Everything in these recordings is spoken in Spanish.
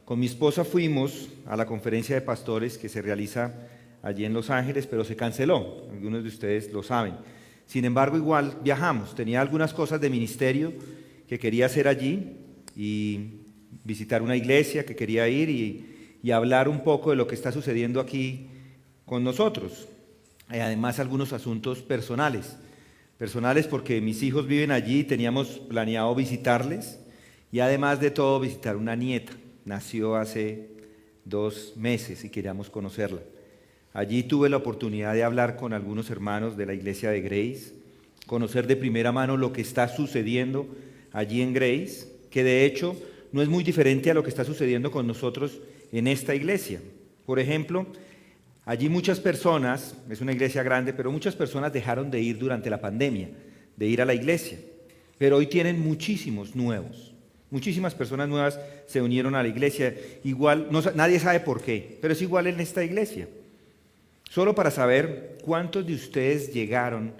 Con mi esposa fuimos a la conferencia de pastores que se realiza allí en Los Ángeles, pero se canceló. Algunos de ustedes lo saben. Sin embargo, igual viajamos. Tenía algunas cosas de ministerio que quería hacer allí y visitar una iglesia que quería ir y hablar un poco de lo que está sucediendo aquí con nosotros. Y además algunos asuntos personales. Personales porque mis hijos viven allí, teníamos planeado visitarles y además de todo visitar una nieta. Nació hace 2 meses y queríamos conocerla. Allí tuve la oportunidad de hablar con algunos hermanos de la iglesia de Grace, conocer de primera mano lo que está sucediendo allí en Grace, que de hecho no es muy diferente a lo que está sucediendo con nosotros en esta iglesia. Por ejemplo, allí muchas personas, es una iglesia grande, pero muchas personas dejaron de ir durante la pandemia, de ir a la iglesia, pero hoy tienen muchísimos nuevos. Muchísimas personas nuevas se unieron a la iglesia, igual, nadie sabe por qué, pero es igual en esta iglesia. Solo para saber cuántos de ustedes llegaron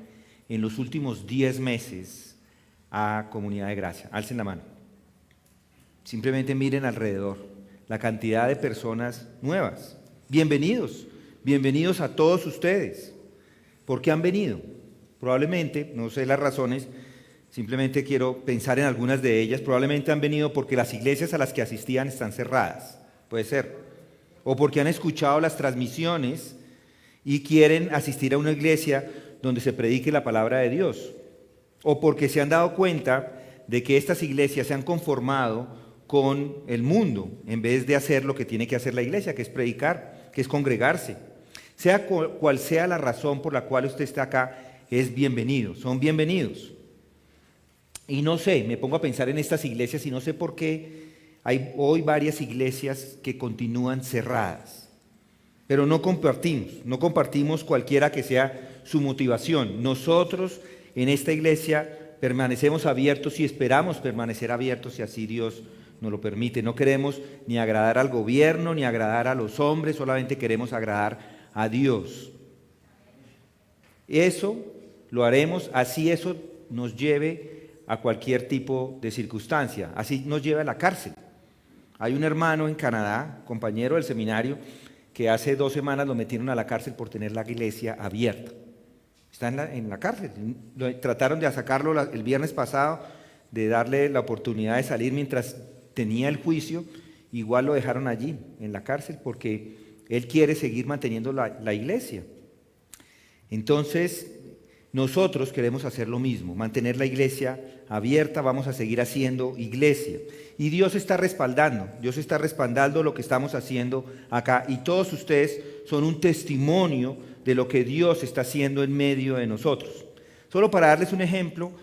en los últimos 10 meses a Comunidad de Gracia. Alcen la mano. Simplemente miren alrededor, la cantidad de personas nuevas. Bienvenidos, bienvenidos a todos ustedes. ¿Por qué han venido? Probablemente, no sé las razones, simplemente quiero pensar en algunas de ellas. Probablemente han venido porque las iglesias a las que asistían están cerradas, puede ser. O porque han escuchado las transmisiones y quieren asistir a una iglesia donde se predique la palabra de Dios. O porque se han dado cuenta de que estas iglesias se han conformado con el mundo en vez de hacer lo que tiene que hacer la iglesia, que es predicar, que es congregarse. Sea cual sea la razón por la cual usted está acá, es bienvenido, son bienvenidos. Y no sé, me pongo a pensar en estas iglesias y no sé por qué hay hoy varias iglesias que continúan cerradas. Pero no compartimos cualquiera que sea su motivación. Nosotros en esta iglesia permanecemos abiertos y esperamos permanecer abiertos si así Dios nos lo permite. No queremos ni agradar al gobierno ni agradar a los hombres, solamente queremos agradar a Dios. Eso lo haremos, así eso nos lleve a cualquier tipo de circunstancia, así nos lleve a la cárcel. Hay un hermano en Canadá, compañero del seminario, que hace 2 semanas lo metieron a la cárcel por tener la iglesia abierta. Está en la cárcel. Trataron de sacarlo el viernes pasado, de darle la oportunidad de salir mientras tenía el juicio, igual lo dejaron allí, en la cárcel, porque él quiere seguir manteniendo la iglesia. Entonces, nosotros queremos hacer lo mismo, mantener la iglesia abierta, vamos a seguir haciendo iglesia. Y Dios está respaldando lo que estamos haciendo acá. Y todos ustedes son un testimonio de lo que Dios está haciendo en medio de nosotros. Solo para darles un ejemplo,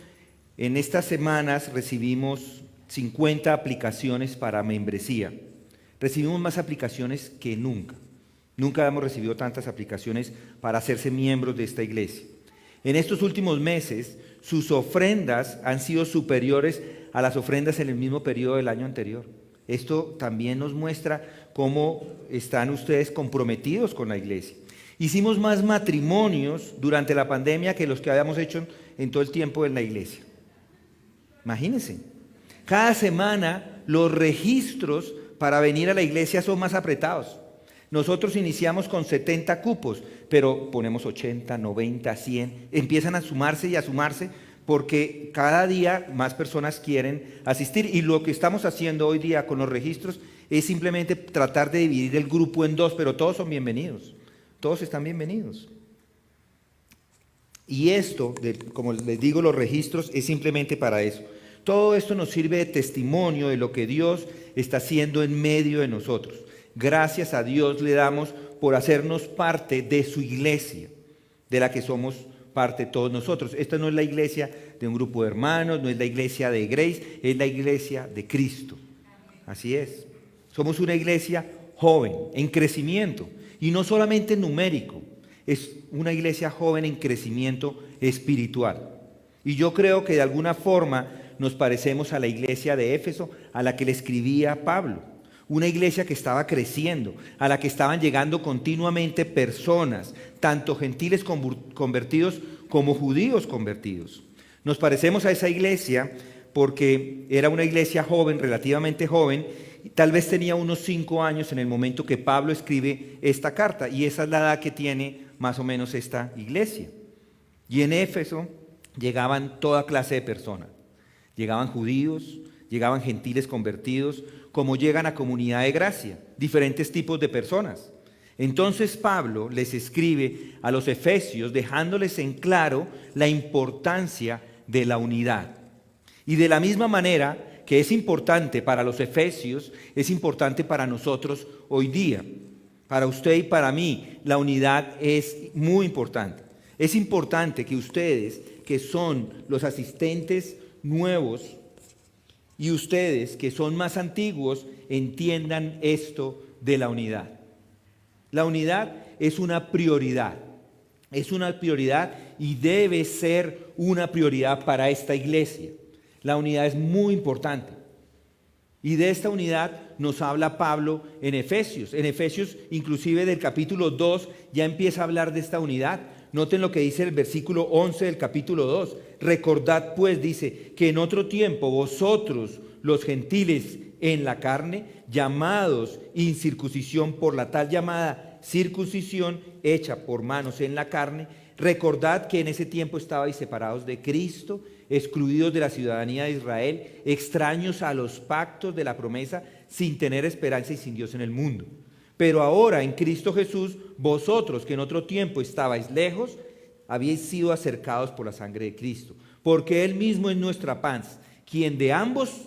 en estas semanas recibimos 50 aplicaciones para membresía. Recibimos más aplicaciones que nunca. Nunca hemos recibido tantas aplicaciones para hacerse miembros de esta iglesia. En estos últimos meses, sus ofrendas han sido superiores a las ofrendas en el mismo periodo del año anterior. Esto también nos muestra cómo están ustedes comprometidos con la iglesia. Hicimos más matrimonios durante la pandemia que los que habíamos hecho en todo el tiempo en la iglesia. Imagínense, cada semana los registros para venir a la iglesia son más apretados. Nosotros iniciamos con 70 cupos, pero ponemos 80, 90, 100, empiezan a sumarse porque cada día más personas quieren asistir y lo que estamos haciendo hoy día con los registros es simplemente tratar de dividir el grupo en 2, pero todos son bienvenidos, todos están bienvenidos. Y esto, como les digo, los registros es simplemente para eso. Todo esto nos sirve de testimonio de lo que Dios está haciendo en medio de nosotros. Gracias a Dios le damos por hacernos parte de su iglesia, de la que somos parte todos nosotros. Esta no es la iglesia de un grupo de hermanos, no es la iglesia de Grace, es la iglesia de Cristo. Así es. Somos una iglesia joven, en crecimiento, y no solamente numérico, es una iglesia joven en crecimiento espiritual. Y yo creo que de alguna forma nos parecemos a la iglesia de Éfeso, a la que le escribía Pablo. Una iglesia que estaba creciendo, a la que estaban llegando continuamente personas, tanto gentiles convertidos como judíos convertidos. Nos parecemos a esa iglesia porque era una iglesia joven, relativamente joven, Tal vez tenía unos 5 años en el momento que Pablo escribe esta carta, y esa es la edad que tiene más o menos esta iglesia. Y en Éfeso llegaban toda clase de personas. Llegaban judíos, llegaban gentiles convertidos, como llegan a Comunidad de Gracia, diferentes tipos de personas. Entonces Pablo les escribe a los efesios dejándoles en claro la importancia de la unidad. Y de la misma manera que es importante para los efesios, es importante para nosotros hoy día. Para usted y para mí, la unidad es muy importante. Es importante que ustedes, que son los asistentes nuevos, y ustedes, que son más antiguos, entiendan esto de la unidad. La unidad es una prioridad. Es una prioridad y debe ser una prioridad para esta iglesia. La unidad es muy importante. Y de esta unidad nos habla Pablo en Efesios. En Efesios, inclusive del capítulo 2, ya empieza a hablar de esta unidad. Noten lo que dice el versículo 11 del capítulo 2. Recordad pues, dice, que en otro tiempo vosotros, los gentiles en la carne, llamados incircuncisión por la tal llamada circuncisión hecha por manos en la carne, recordad que en ese tiempo estabais separados de Cristo, excluidos de la ciudadanía de Israel, extraños a los pactos de la promesa, sin tener esperanza y sin Dios en el mundo. Pero ahora en Cristo Jesús, vosotros que en otro tiempo estabais lejos, habéis sido acercados por la sangre de Cristo, porque Él mismo es nuestra paz, quien de ambos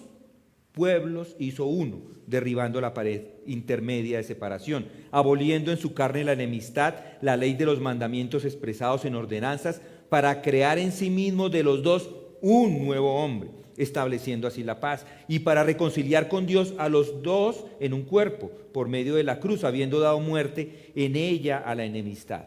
pueblos hizo uno, derribando la pared intermedia de separación, aboliendo en su carne la enemistad, la ley de los mandamientos expresados en ordenanzas, para crear en sí mismo de los dos un nuevo hombre, estableciendo así la paz, y para reconciliar con Dios a los dos en un cuerpo, por medio de la cruz, habiendo dado muerte en ella a la enemistad.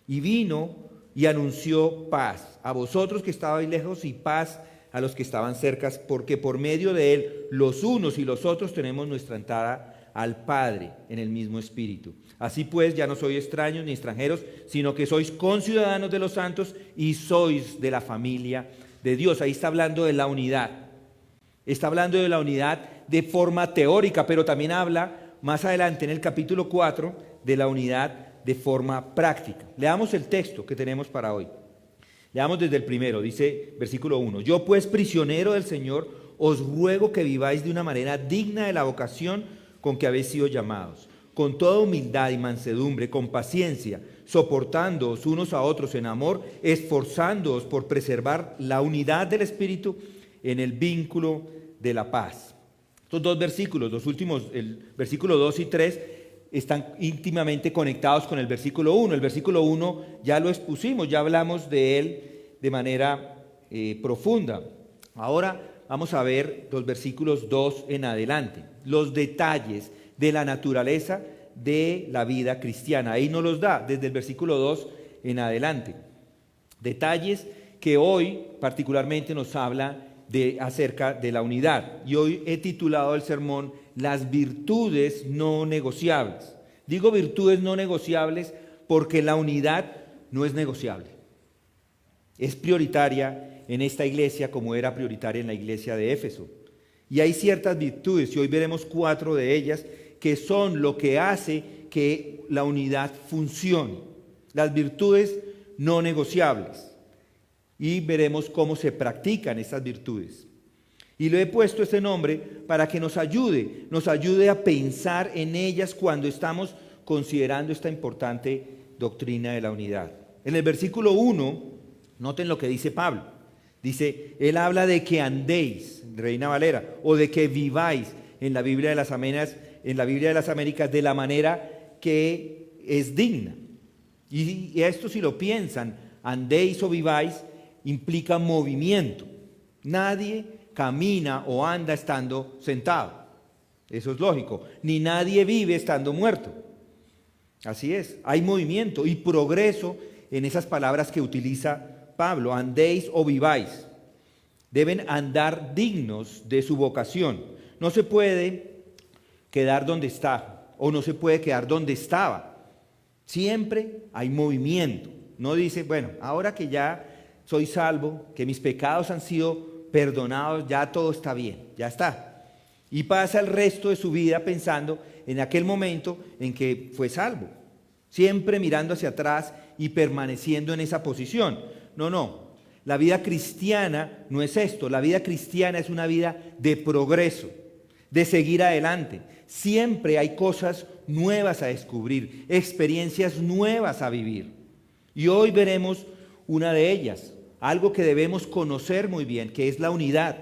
Y vino y anunció paz a vosotros que estabais lejos y paz a los que estaban cerca, porque por medio de él los unos y los otros tenemos nuestra entrada al Padre en el mismo Espíritu. Así pues, ya no sois extraños ni extranjeros, sino que sois conciudadanos de los santos y sois de la familia de Dios. Ahí está hablando de la unidad. Está hablando de la unidad de forma teórica, pero también habla más adelante en el capítulo 4 de la unidad de forma práctica. Leamos el texto que tenemos para hoy. Leamos desde el primero, dice versículo 1. Yo pues, prisionero del Señor, os ruego que viváis de una manera digna de la vocación con que habéis sido llamados, con toda humildad y mansedumbre, con paciencia, soportándoos unos a otros en amor, esforzándoos por preservar la unidad del Espíritu en el vínculo de la paz. Estos dos versículos, los últimos, el versículo 2 y 3, están íntimamente conectados con el versículo 1. El versículo 1 ya lo expusimos, ya hablamos de él de manera profunda. Ahora vamos a ver los versículos 2 en adelante, los detalles de la naturaleza de la vida cristiana. Ahí nos los da desde el versículo 2 en adelante. Detalles que hoy particularmente nos habla acerca de la unidad. Y hoy he titulado el sermón Las virtudes no negociables. Digo virtudes no negociables porque la unidad no es negociable. Es prioritaria en esta iglesia como era prioritaria en la iglesia de Éfeso. Y hay ciertas virtudes, y hoy veremos 4 de ellas, que son lo que hace que la unidad funcione. Las virtudes no negociables. Y veremos cómo se practican estas virtudes. Y le he puesto este nombre para que nos ayude a pensar en ellas cuando estamos considerando esta importante doctrina de la unidad. En el versículo 1, noten lo que dice Pablo. Dice, él habla de que andéis, Reina Valera, o de que viváis en la Biblia de las Américas de la manera que es digna. Y esto, si lo piensan, andéis o viváis, implica movimiento. Nadie camina o anda estando sentado. Eso es lógico. Ni nadie vive estando muerto. Así es. Hay movimiento y progreso en esas palabras que utiliza Pablo. Andéis o viváis. Deben andar dignos de su vocación. No se puede quedar donde está o no se puede quedar donde estaba. Siempre hay movimiento. No dice, bueno, ahora que ya soy salvo, que mis pecados han sido perdonados, ya todo está bien, ya está. y pasa el resto de su vida pensando en aquel momento en que fue salvo, siempre mirando hacia atrás y permaneciendo en esa posición. No, la vida cristiana no es esto. La vida cristiana es una vida de progreso, de seguir adelante. Siempre hay cosas nuevas a descubrir, experiencias nuevas a vivir. Y hoy veremos una de ellas, algo que debemos conocer muy bien, que es la unidad,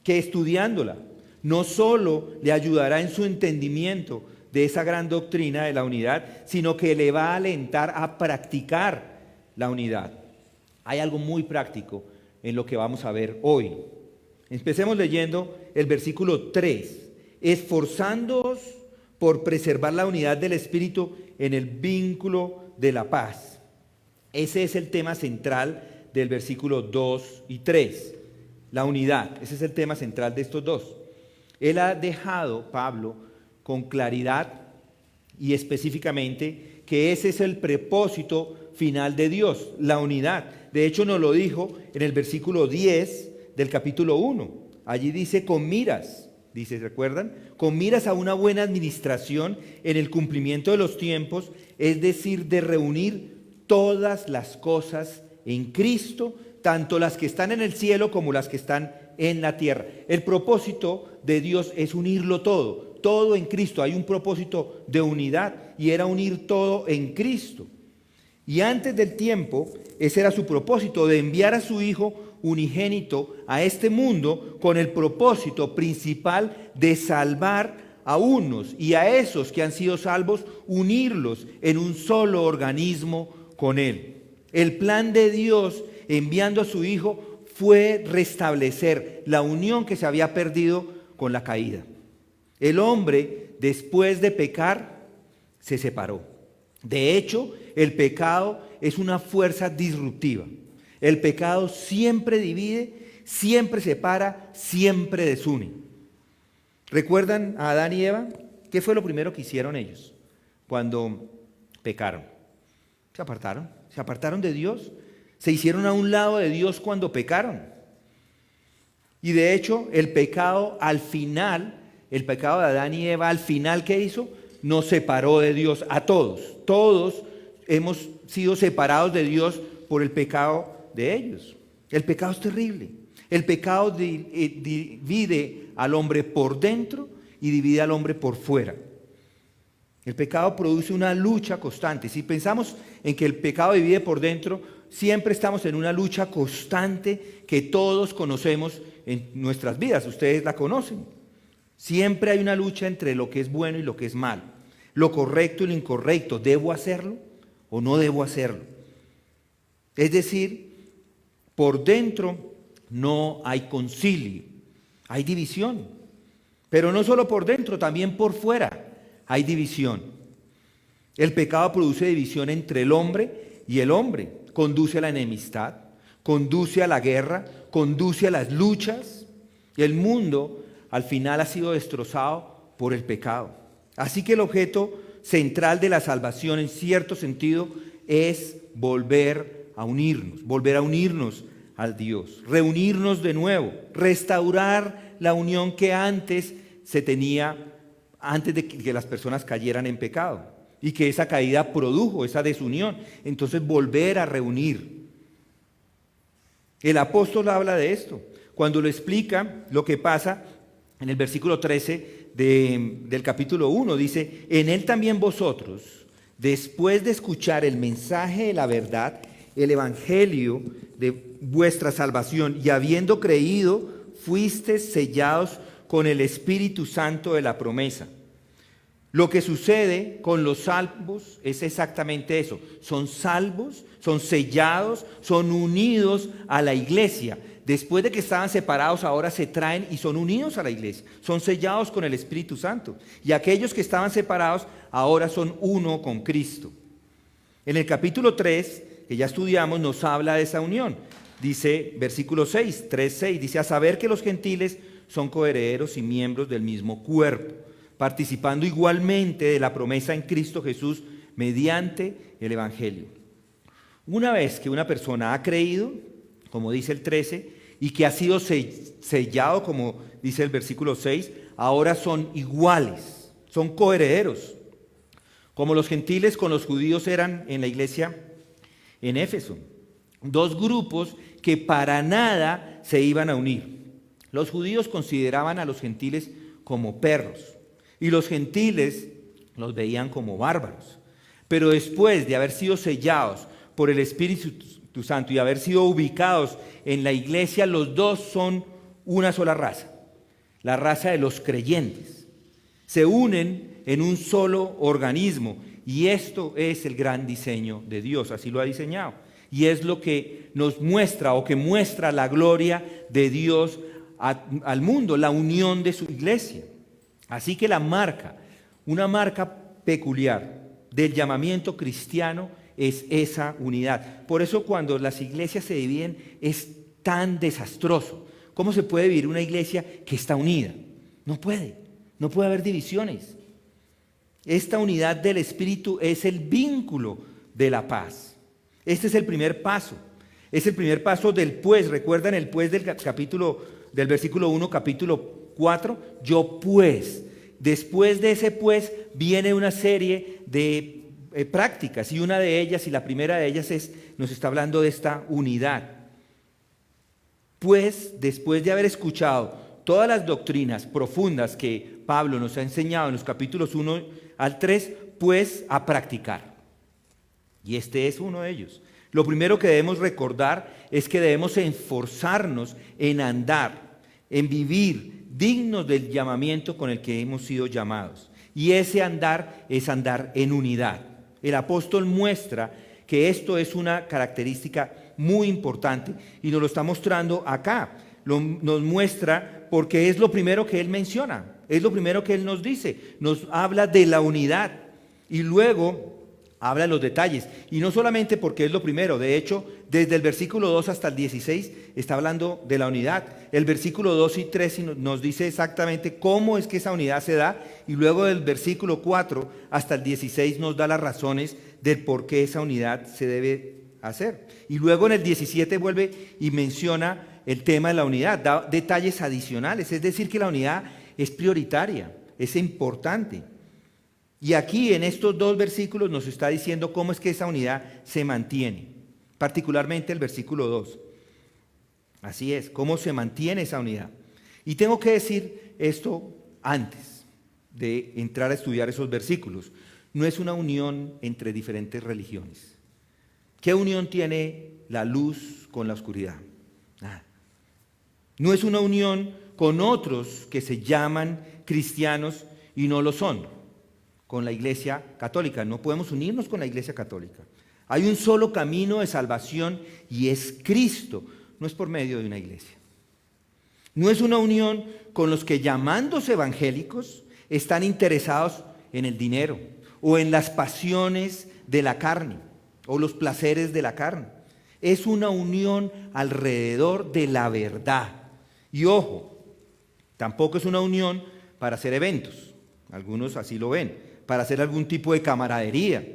que estudiándola no solo le ayudará en su entendimiento de esa gran doctrina de la unidad, sino que le va a alentar a practicar la unidad. Hay algo muy práctico en lo que vamos a ver hoy. Empecemos leyendo el versículo 3. Esforzándoos por preservar la unidad del Espíritu en el vínculo de la paz. Ese es el tema central del versículo 2 y 3. La unidad, ese es el tema central de estos dos. Él ha dejado, Pablo, con claridad y específicamente que ese es el propósito final de Dios, la unidad. De hecho, nos lo dijo en el versículo 10 del capítulo 1. Allí dice, con miras, dice, ¿recuerdan? Con miras a una buena administración en el cumplimiento de los tiempos, es decir, de reunir todas las cosas en Cristo, tanto las que están en el cielo como las que están en la tierra. El propósito de Dios es unirlo todo en Cristo. Hay un propósito de unidad y era unir todo en Cristo. Y antes del tiempo, ese era su propósito, de enviar a su Hijo unigénito a este mundo con el propósito principal de salvar a unos y a esos que han sido salvos, unirlos en un solo organismo con Él. El plan de Dios enviando a su Hijo fue restablecer la unión que se había perdido con la caída. El hombre, después de pecar, se separó. De hecho, el pecado es una fuerza disruptiva. El pecado siempre divide, siempre separa, siempre desune. ¿Recuerdan a Adán y Eva? ¿Qué fue lo primero que hicieron ellos cuando pecaron? Se apartaron de Dios, se hicieron a un lado de Dios cuando pecaron. Y de hecho, el pecado al final, el pecado de Adán y Eva al final, ¿qué hizo? Nos separó de Dios a todos. Todos hemos sido separados de Dios por el pecado de ellos. El pecado es terrible. El pecado divide al hombre por dentro y divide al hombre por fuera. El pecado produce una lucha constante. Si pensamos en que el pecado divide por dentro, siempre estamos en una lucha constante que todos conocemos en nuestras vidas. Ustedes la conocen. Siempre hay una lucha entre lo que es bueno y lo que es malo, lo correcto y lo incorrecto. ¿Debo hacerlo o no debo hacerlo? Es decir, por dentro no hay concilio, hay división. Pero no solo por dentro, también por fuera hay división. El pecado produce división entre el hombre y el hombre. Conduce a la enemistad, conduce a la guerra, conduce a las luchas. Y el mundo al final ha sido destrozado por el pecado. Así que el objeto central de la salvación, en cierto sentido, es volver a unirnos al Dios, reunirnos de nuevo, restaurar la unión que antes se tenía, antes de que las personas cayeran en pecado y que esa caída produjo esa desunión. Entonces volver a reunir. El apóstol habla de esto cuando lo explica lo que pasa en el versículo 13 del capítulo 1. Dice, en él también vosotros, después de escuchar el mensaje de la verdad, el evangelio de vuestra salvación, y habiendo creído, fuisteis sellados con el Espíritu Santo de la promesa. Lo que sucede con los salvos es exactamente eso. Son salvos, son sellados, son unidos a la iglesia. Después de que estaban separados, ahora se traen y son unidos a la iglesia. Son sellados con el Espíritu Santo. Y aquellos que estaban separados, ahora son uno con Cristo. En el capítulo 3, que ya estudiamos, nos habla de esa unión. Dice, versículo 6, 3:6, dice, a saber que los gentiles son coherederos y miembros del mismo cuerpo, participando igualmente de la promesa en Cristo Jesús mediante el Evangelio. Una vez que una persona ha creído, como dice el 13, y que ha sido sellado, como dice el versículo 6, ahora son iguales, son coherederos, como los gentiles con los judíos eran en la iglesia en Éfeso. Dos grupos que para nada se iban a unir. Los judíos consideraban a los gentiles como perros y los gentiles los veían como bárbaros. Pero después de haber sido sellados por el Espíritu Santo y haber sido ubicados en la iglesia, los dos son una sola raza, la raza de los creyentes. Se unen en un solo organismo y esto es el gran diseño de Dios, así lo ha diseñado. Y es lo que nos muestra o que muestra la gloria de Dios al mundo, la unión de su iglesia. Así que una marca peculiar del llamamiento cristiano es esa unidad. Por eso cuando las iglesias se dividen es tan desastroso. ¿Cómo se puede vivir una iglesia que está unida? No puede haber divisiones. Esta unidad del Espíritu es el vínculo de la paz. Este es el primer paso. Es el primer paso del pues. ¿Recuerdan el pues del versículo 1, capítulo 4? Yo pues. Después de ese pues viene una serie de prácticas y una de ellas, y la primera de ellas nos está hablando de esta unidad. Pues después de haber escuchado todas las doctrinas profundas que Pablo nos ha enseñado en los capítulos 1 al 3, pues a practicar. Y este es uno de ellos. Lo primero que debemos recordar es que debemos esforzarnos en andar, en vivir dignos del llamamiento con el que hemos sido llamados. Y ese andar es andar en unidad. El apóstol muestra que esto es una característica muy importante y nos lo está mostrando acá. Nos muestra porque es lo primero que él menciona, es lo primero que él nos dice. Nos habla de la unidad y luego habla de los detalles. Y no solamente porque es lo primero, de hecho, desde el versículo 2 hasta el 16 está hablando de la unidad. El versículo 2 y 3 nos dice exactamente cómo es que esa unidad se da y luego del versículo 4 hasta el 16 nos da las razones del por qué esa unidad se debe hacer. Y luego en el 17 vuelve y menciona el tema de la unidad, da detalles adicionales, es decir que la unidad es prioritaria, es importante. Y aquí en estos dos versículos nos está diciendo cómo es que esa unidad se mantiene, particularmente el versículo 2. Así es, cómo se mantiene esa unidad. Y tengo que decir esto antes de entrar a estudiar esos versículos. No es una unión entre diferentes religiones. ¿Qué unión tiene la luz con la oscuridad? Nada. No es una unión con otros que se llaman cristianos y no lo son, con la Iglesia Católica. No podemos unirnos con la Iglesia Católica. Hay un solo camino de salvación y es Cristo. No es por medio de una iglesia. No es una unión con los que llamándose evangélicos están interesados en el dinero o en las pasiones de la carne o los placeres de la carne. Es una unión alrededor de la verdad. Y ojo, tampoco es una unión para hacer eventos. Algunos así lo ven. Para hacer algún tipo de camaradería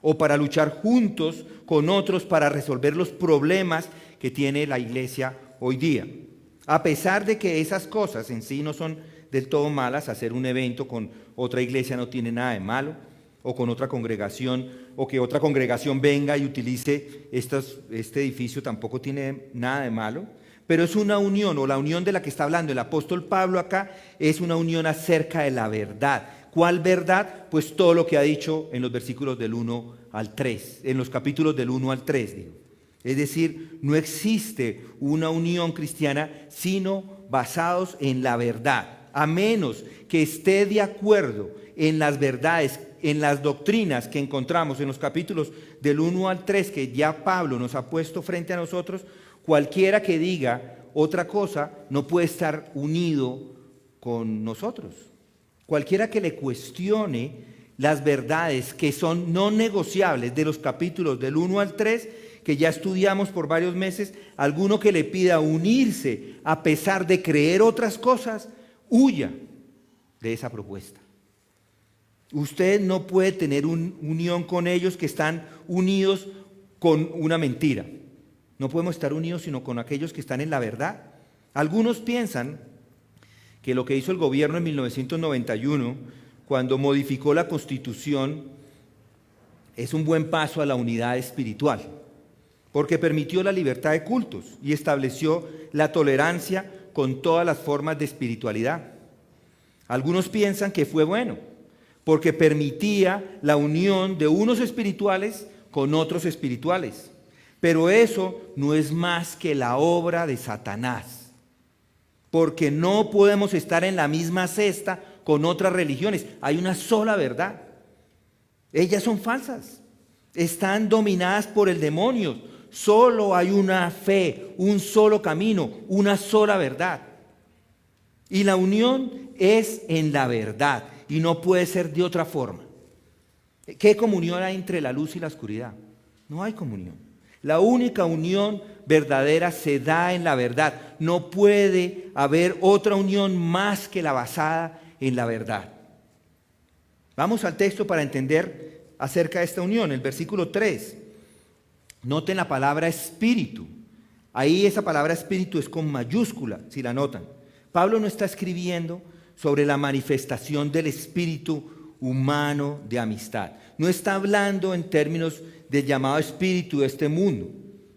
o para luchar juntos con otros para resolver los problemas que tiene la iglesia hoy día. A pesar de que esas cosas en sí no son del todo malas, hacer un evento con otra iglesia no tiene nada de malo, o con otra congregación, o que otra congregación venga y utilice este edificio tampoco tiene nada de malo, pero es una unión, o la unión de la que está hablando el apóstol Pablo acá, es una unión acerca de la verdad. ¿Cuál verdad? Pues todo lo que ha dicho en los versículos del 1 al 3, en los capítulos del 1 al 3, digo. Es decir, no existe una unión cristiana sino basados en la verdad, a menos que esté de acuerdo en las verdades, en las doctrinas que encontramos en los capítulos del 1 al 3, que ya Pablo nos ha puesto frente a nosotros. Cualquiera que diga otra cosa no puede estar unido con nosotros. Cualquiera que le cuestione las verdades que son no negociables de los capítulos del 1 al 3, que ya estudiamos por varios meses, alguno que le pida unirse a pesar de creer otras cosas, huya de esa propuesta. Usted no puede tener una unión con ellos que están unidos con una mentira. No podemos estar unidos sino con aquellos que están en la verdad. Algunos piensan que lo que hizo el gobierno en 1991, cuando modificó la Constitución, es un buen paso a la unidad espiritual, porque permitió la libertad de cultos y estableció la tolerancia con todas las formas de espiritualidad. Algunos piensan que fue bueno, porque permitía la unión de unos espirituales con otros espirituales. Pero eso no es más que la obra de Satanás, porque no podemos estar en la misma cesta con otras religiones. Hay una sola verdad. Ellas son falsas, están dominadas por el demonio. Solo hay una fe, un solo camino, una sola verdad. Y la unión es en la verdad y no puede ser de otra forma. ¿Qué comunión hay entre la luz y la oscuridad? No hay comunión. La única unión verdadera se da en la verdad. No puede haber otra unión más que la basada en la verdad. Vamos al texto para entender acerca de esta unión. El versículo 3. Noten la palabra espíritu. Ahí esa palabra espíritu es con mayúscula, si la notan. Pablo no está escribiendo sobre la manifestación del espíritu humano de amistad. No está hablando en términos del llamado espíritu de este mundo,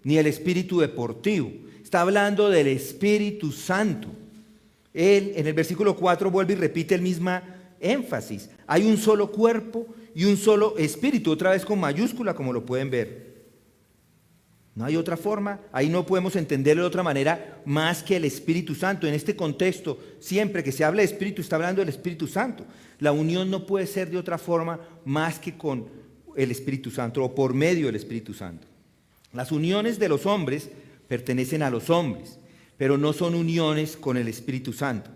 ni el espíritu deportivo. Está hablando del Espíritu Santo. Él en el versículo 4 vuelve y repite el mismo énfasis. Hay un solo cuerpo y un solo espíritu, otra vez con mayúscula, como lo pueden ver. No hay otra forma, ahí no podemos entenderlo de otra manera más que el Espíritu Santo. En este contexto, siempre que se habla de Espíritu, está hablando del Espíritu Santo. La unión no puede ser de otra forma más que con el Espíritu Santo o por medio del Espíritu Santo. Las uniones de los hombres pertenecen a los hombres, pero no son uniones con el Espíritu Santo.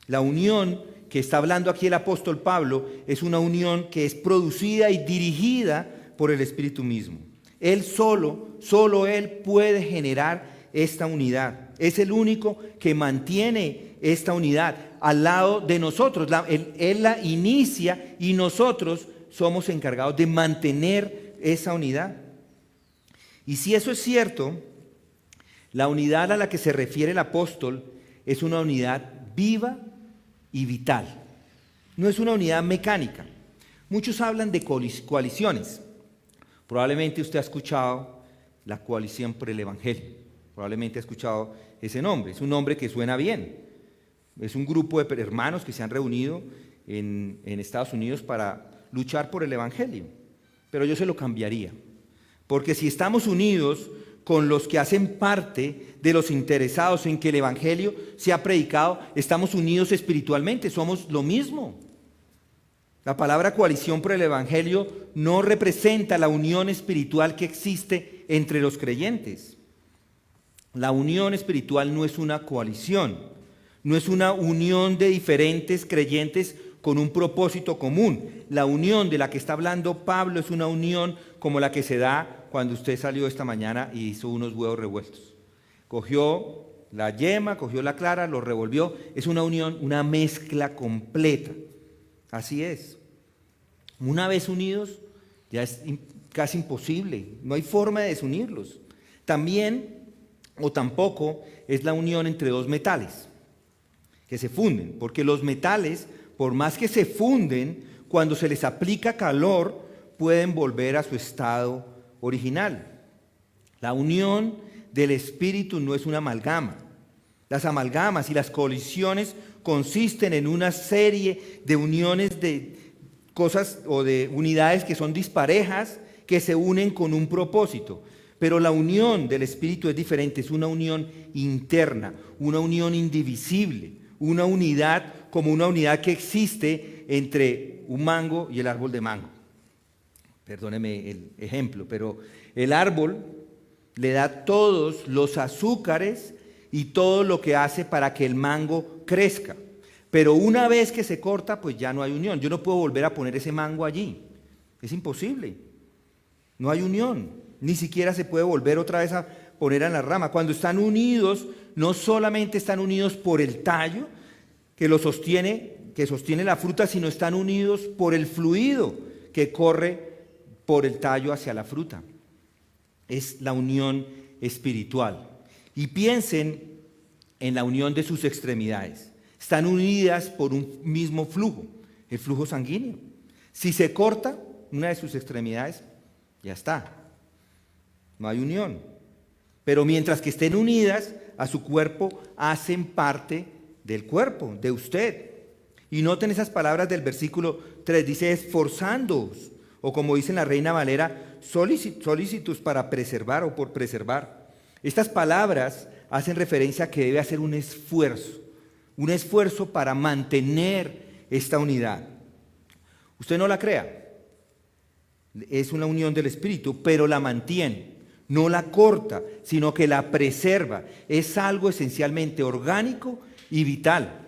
La unión que está hablando aquí el apóstol Pablo es una unión que es producida y dirigida por el Espíritu mismo. Él solo Él puede generar esta unidad. Es el único que mantiene esta unidad al lado de nosotros. Él la inicia y nosotros somos encargados de mantener esa unidad. Y si eso es cierto, la unidad a la que se refiere el apóstol es una unidad viva y vital. No es una unidad mecánica. Muchos hablan de coaliciones. Probablemente usted ha escuchado la coalición por el Evangelio. Probablemente ha escuchado ese nombre. Es un nombre que suena bien. Es un grupo de hermanos que se han reunido en Estados Unidos para luchar por el Evangelio. Pero yo se lo cambiaría. Porque si estamos unidos con los que hacen parte de los interesados en que el Evangelio sea predicado, estamos unidos espiritualmente, somos lo mismo. La palabra coalición por el Evangelio no representa la unión espiritual que existe entre los creyentes. La unión espiritual no es una coalición, no es una unión de diferentes creyentes con un propósito común. La unión de la que está hablando Pablo es una unión como la que se da cuando usted salió esta mañana y hizo unos huevos revueltos. Cogió la yema, cogió la clara, lo revolvió. Es una unión, una mezcla completa. Así es. Una vez unidos, ya es casi imposible. No hay forma de desunirlos. También, o tampoco, es la unión entre dos metales que se funden. Porque los metales, por más que se funden, cuando se les aplica calor, pueden volver a su estado original. La unión del espíritu no es una amalgama. Las amalgamas y las colisiones consisten en una serie de uniones de cosas o de unidades que son disparejas, que se unen con un propósito. Pero la unión del espíritu es diferente, es una unión interna, una unión indivisible, una unidad como una unidad que existe entre un mango y el árbol de mango. Perdóneme el ejemplo, pero el árbol le da todos los azúcares y todo lo que hace para que el mango crezca. Pero una vez que se corta, pues ya no hay unión. Yo no puedo volver a poner ese mango allí. Es imposible. No hay unión. Ni siquiera se puede volver otra vez a poner en la rama. Cuando están unidos, no solamente están unidos por el tallo que lo sostiene, que sostiene la fruta, sino están unidos por el fluido que corre por el tallo hacia la fruta. Es la unión espiritual. Y piensen en la unión de sus extremidades. Están unidas por un mismo flujo, el flujo sanguíneo. Si se corta una de sus extremidades, ya está. No hay unión. Pero mientras que estén unidas a su cuerpo, hacen parte del cuerpo, de usted. Y noten esas palabras del versículo 3, dice esforzándoos, o como dice en la Reina Valera, solicitus para preservar o por preservar. Estas palabras hacen referencia a que debe hacer un esfuerzo para mantener esta unidad. Usted no la crea, es una unión del Espíritu, pero la mantiene, no la corta, sino que la preserva. Es algo esencialmente orgánico y vital.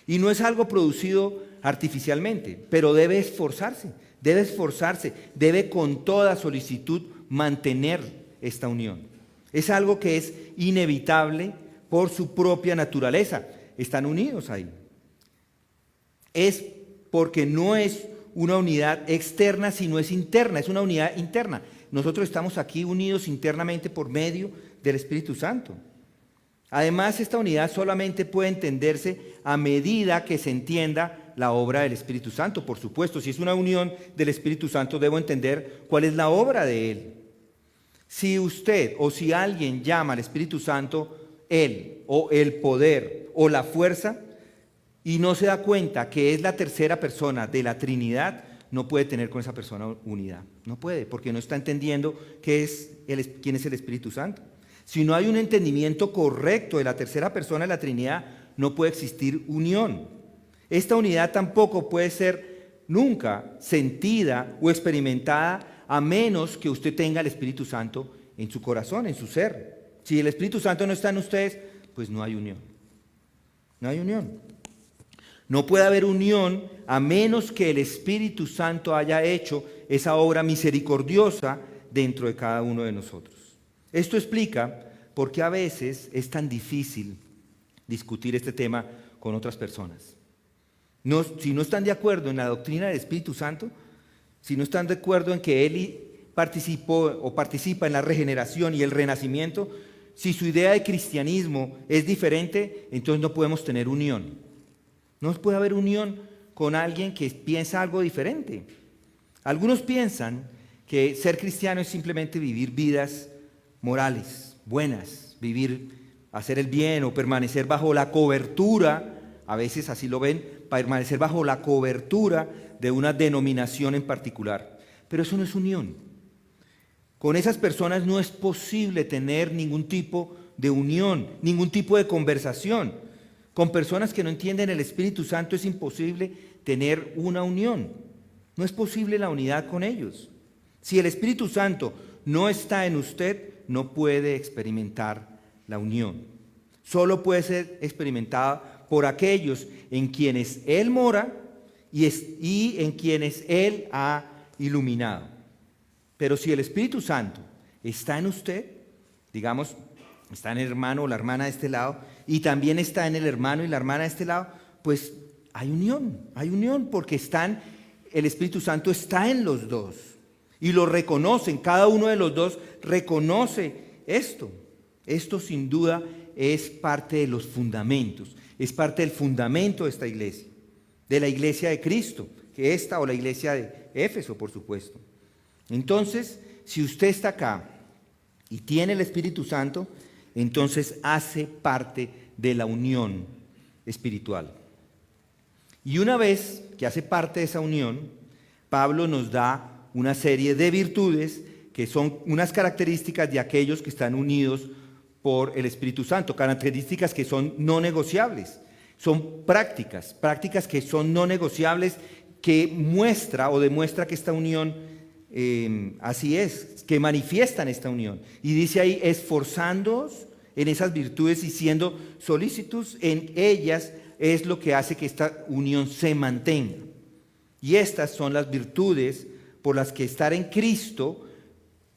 Y no es algo producido artificialmente, pero debe esforzarse, debe con toda solicitud mantener esta unión. Es algo que es inevitable por su propia naturaleza. Están unidos ahí. Es porque no es una unidad externa, sino es interna, es una unidad interna. Nosotros estamos aquí unidos internamente por medio del Espíritu Santo. Además, esta unidad solamente puede entenderse a medida que se entienda la obra del Espíritu Santo. Por supuesto, si es una unión del Espíritu Santo, debo entender cuál es la obra de Él. Si usted o si alguien llama al Espíritu Santo Él o el poder o la fuerza y no se da cuenta que es la tercera persona de la Trinidad, no puede tener con esa persona unidad. No puede, porque no está entendiendo quién es el Espíritu Santo. Si no hay un entendimiento correcto de la tercera persona de la Trinidad, no puede existir unión. Esta unidad tampoco puede ser nunca sentida o experimentada a menos que usted tenga el Espíritu Santo en su corazón, en su ser. Si el Espíritu Santo no está en ustedes, pues no hay unión. No hay unión. No puede haber unión a menos que el Espíritu Santo haya hecho esa obra misericordiosa dentro de cada uno de nosotros. Esto explica por qué a veces es tan difícil discutir este tema con otras personas. Si no están de acuerdo en la doctrina del Espíritu Santo, si no están de acuerdo en que Él participó o participa en la regeneración y el renacimiento, si su idea de cristianismo es diferente, entonces no podemos tener unión. No puede haber unión con alguien que piensa algo diferente. Algunos piensan que ser cristiano es simplemente vivir vidas morales, buenas, hacer el bien o permanecer bajo la cobertura, a veces así lo ven, permanecer bajo la cobertura de una denominación en particular. Pero eso no es unión. Con esas personas no es posible tener ningún tipo de unión, ningún tipo de conversación. Con personas que no entienden el Espíritu Santo es imposible tener una unión. No es posible la unidad con ellos. Si el Espíritu Santo no está en usted, no puede experimentar la unión. Solo puede ser experimentada por aquellos en quienes Él mora y en quienes Él ha iluminado. Pero si el Espíritu Santo está en usted, digamos, está en el hermano o la hermana de este lado, y también está en el hermano y la hermana de este lado, pues hay unión porque el Espíritu Santo está en los dos. Y lo reconocen, cada uno de los dos reconoce esto. Esto sin duda es parte de los fundamentos, es parte del fundamento de esta iglesia, de la iglesia de Cristo, que esta o la iglesia de Éfeso, por supuesto. Entonces, si usted está acá y tiene el Espíritu Santo, entonces hace parte de la unión espiritual. Y una vez que hace parte de esa unión, Pablo nos da una serie de virtudes que son unas características de aquellos que están unidos por el Espíritu Santo, características que son no negociables, son prácticas que son no negociables, que demuestra que esta unión así es, que manifiestan esta unión. Y dice ahí, esforzándoos en esas virtudes y siendo solícitos en ellas, es lo que hace que esta unión se mantenga. Y estas son las virtudes por las que estar en Cristo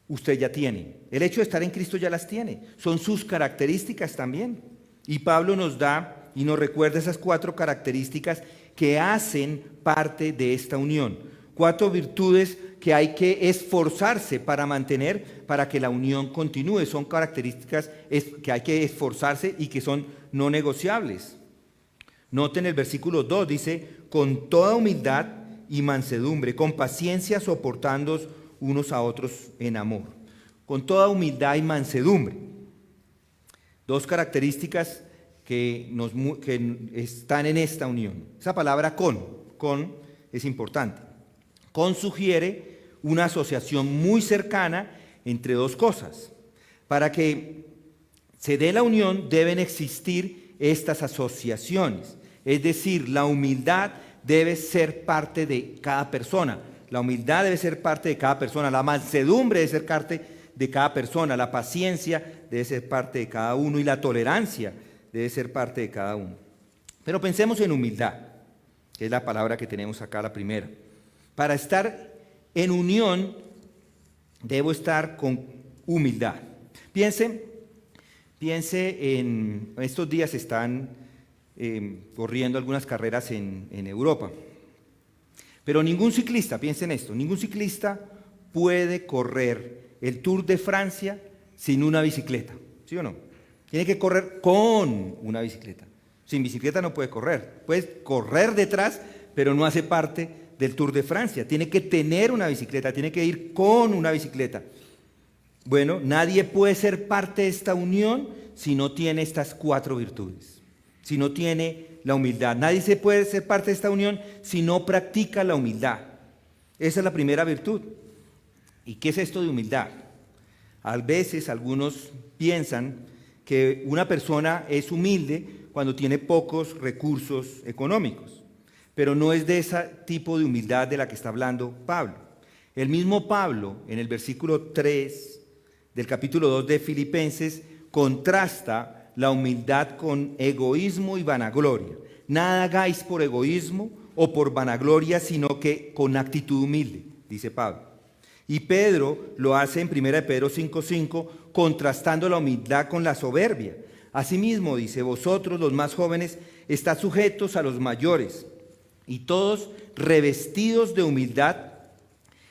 usted ya tiene. El hecho de estar en Cristo ya las tiene. Son sus características también. Y Pablo nos da y nos recuerda esas 4 características que hacen parte de esta unión. 4 virtudes que hay que esforzarse para mantener, para que la unión continúe. Son características que hay que esforzarse y que son no negociables. Noten el versículo 2, dice, con toda humildad y mansedumbre, con paciencia soportándoos unos a otros en amor. Con toda humildad y mansedumbre. Dos características que están en esta unión. Esa palabra con es importante. Con sugiere una asociación muy cercana entre dos cosas. Para que se dé la unión deben existir estas asociaciones. Es decir, la humildad debe ser parte de cada persona. La humildad debe ser parte de cada persona. La mansedumbre debe ser parte de cada persona. La paciencia debe ser parte de cada uno y la tolerancia debe ser parte de cada uno. Pero pensemos en humildad, que es la palabra que tenemos acá, la primera. Para estar en unión, debo estar con humildad. Piense en estos días están corriendo algunas carreras en Europa. Pero ningún ciclista, piensen en esto, ningún ciclista puede correr el Tour de Francia sin una bicicleta, ¿sí o no? Tiene que correr con una bicicleta. Sin bicicleta no puede correr. Puede correr detrás, pero no hace parte del Tour de Francia. Tiene que tener una bicicleta, tiene que ir con una bicicleta. Bueno, nadie puede ser parte de esta unión si no tiene estas 4 virtudes, si no tiene la humildad. Nadie se puede ser parte de esta unión si no practica la humildad. Esa es la primera virtud. ¿Y qué es esto de humildad? A veces algunos piensan que una persona es humilde cuando tiene pocos recursos económicos, pero no es de ese tipo de humildad de la que está hablando Pablo. El mismo Pablo, en el versículo 3 del capítulo 2 de Filipenses, contrasta la humildad con egoísmo y vanagloria. Nada hagáis por egoísmo o por vanagloria, sino que con actitud humilde, dice Pablo. Y Pedro lo hace en 1 Pedro 5:5, contrastando la humildad con la soberbia. Asimismo, dice, vosotros los más jóvenes, estad sujetos a los mayores, y todos revestidos de humildad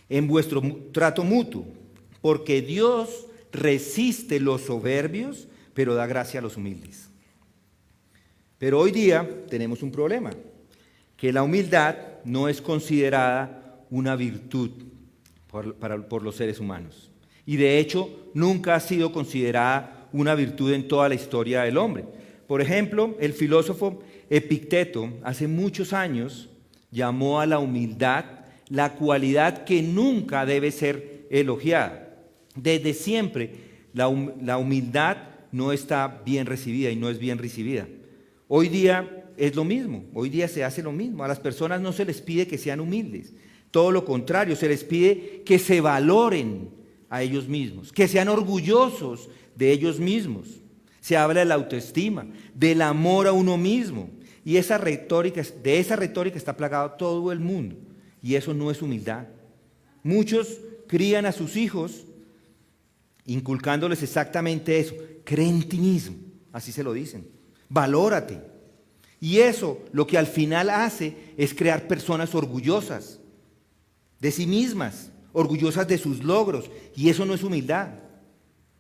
en vuestro trato mutuo, porque Dios resiste los soberbios, pero da gracia a los humildes. Pero hoy día tenemos un problema, que la humildad no es considerada una virtud por los seres humanos. Y de hecho, nunca ha sido considerada una virtud en toda la historia del hombre. Por ejemplo, el filósofo Epicteto, hace muchos años, llamó a la humildad la cualidad que nunca debe ser elogiada. Desde siempre, la humildad no está bien recibida y no es bien recibida. Hoy día es lo mismo, hoy día se hace lo mismo. A las personas no se les pide que sean humildes. Todo lo contrario, se les pide que se valoren a ellos mismos, que sean orgullosos de ellos mismos. Se habla de la autoestima, del amor a uno mismo. Y de esa retórica está plagado todo el mundo. Y eso no es humildad. Muchos crían a sus hijos inculcándoles exactamente eso. Cree en ti mismo, así se lo dicen. Valórate. Y eso lo que al final hace es crear personas orgullosas de sí mismas, orgullosas de sus logros, y eso no es humildad.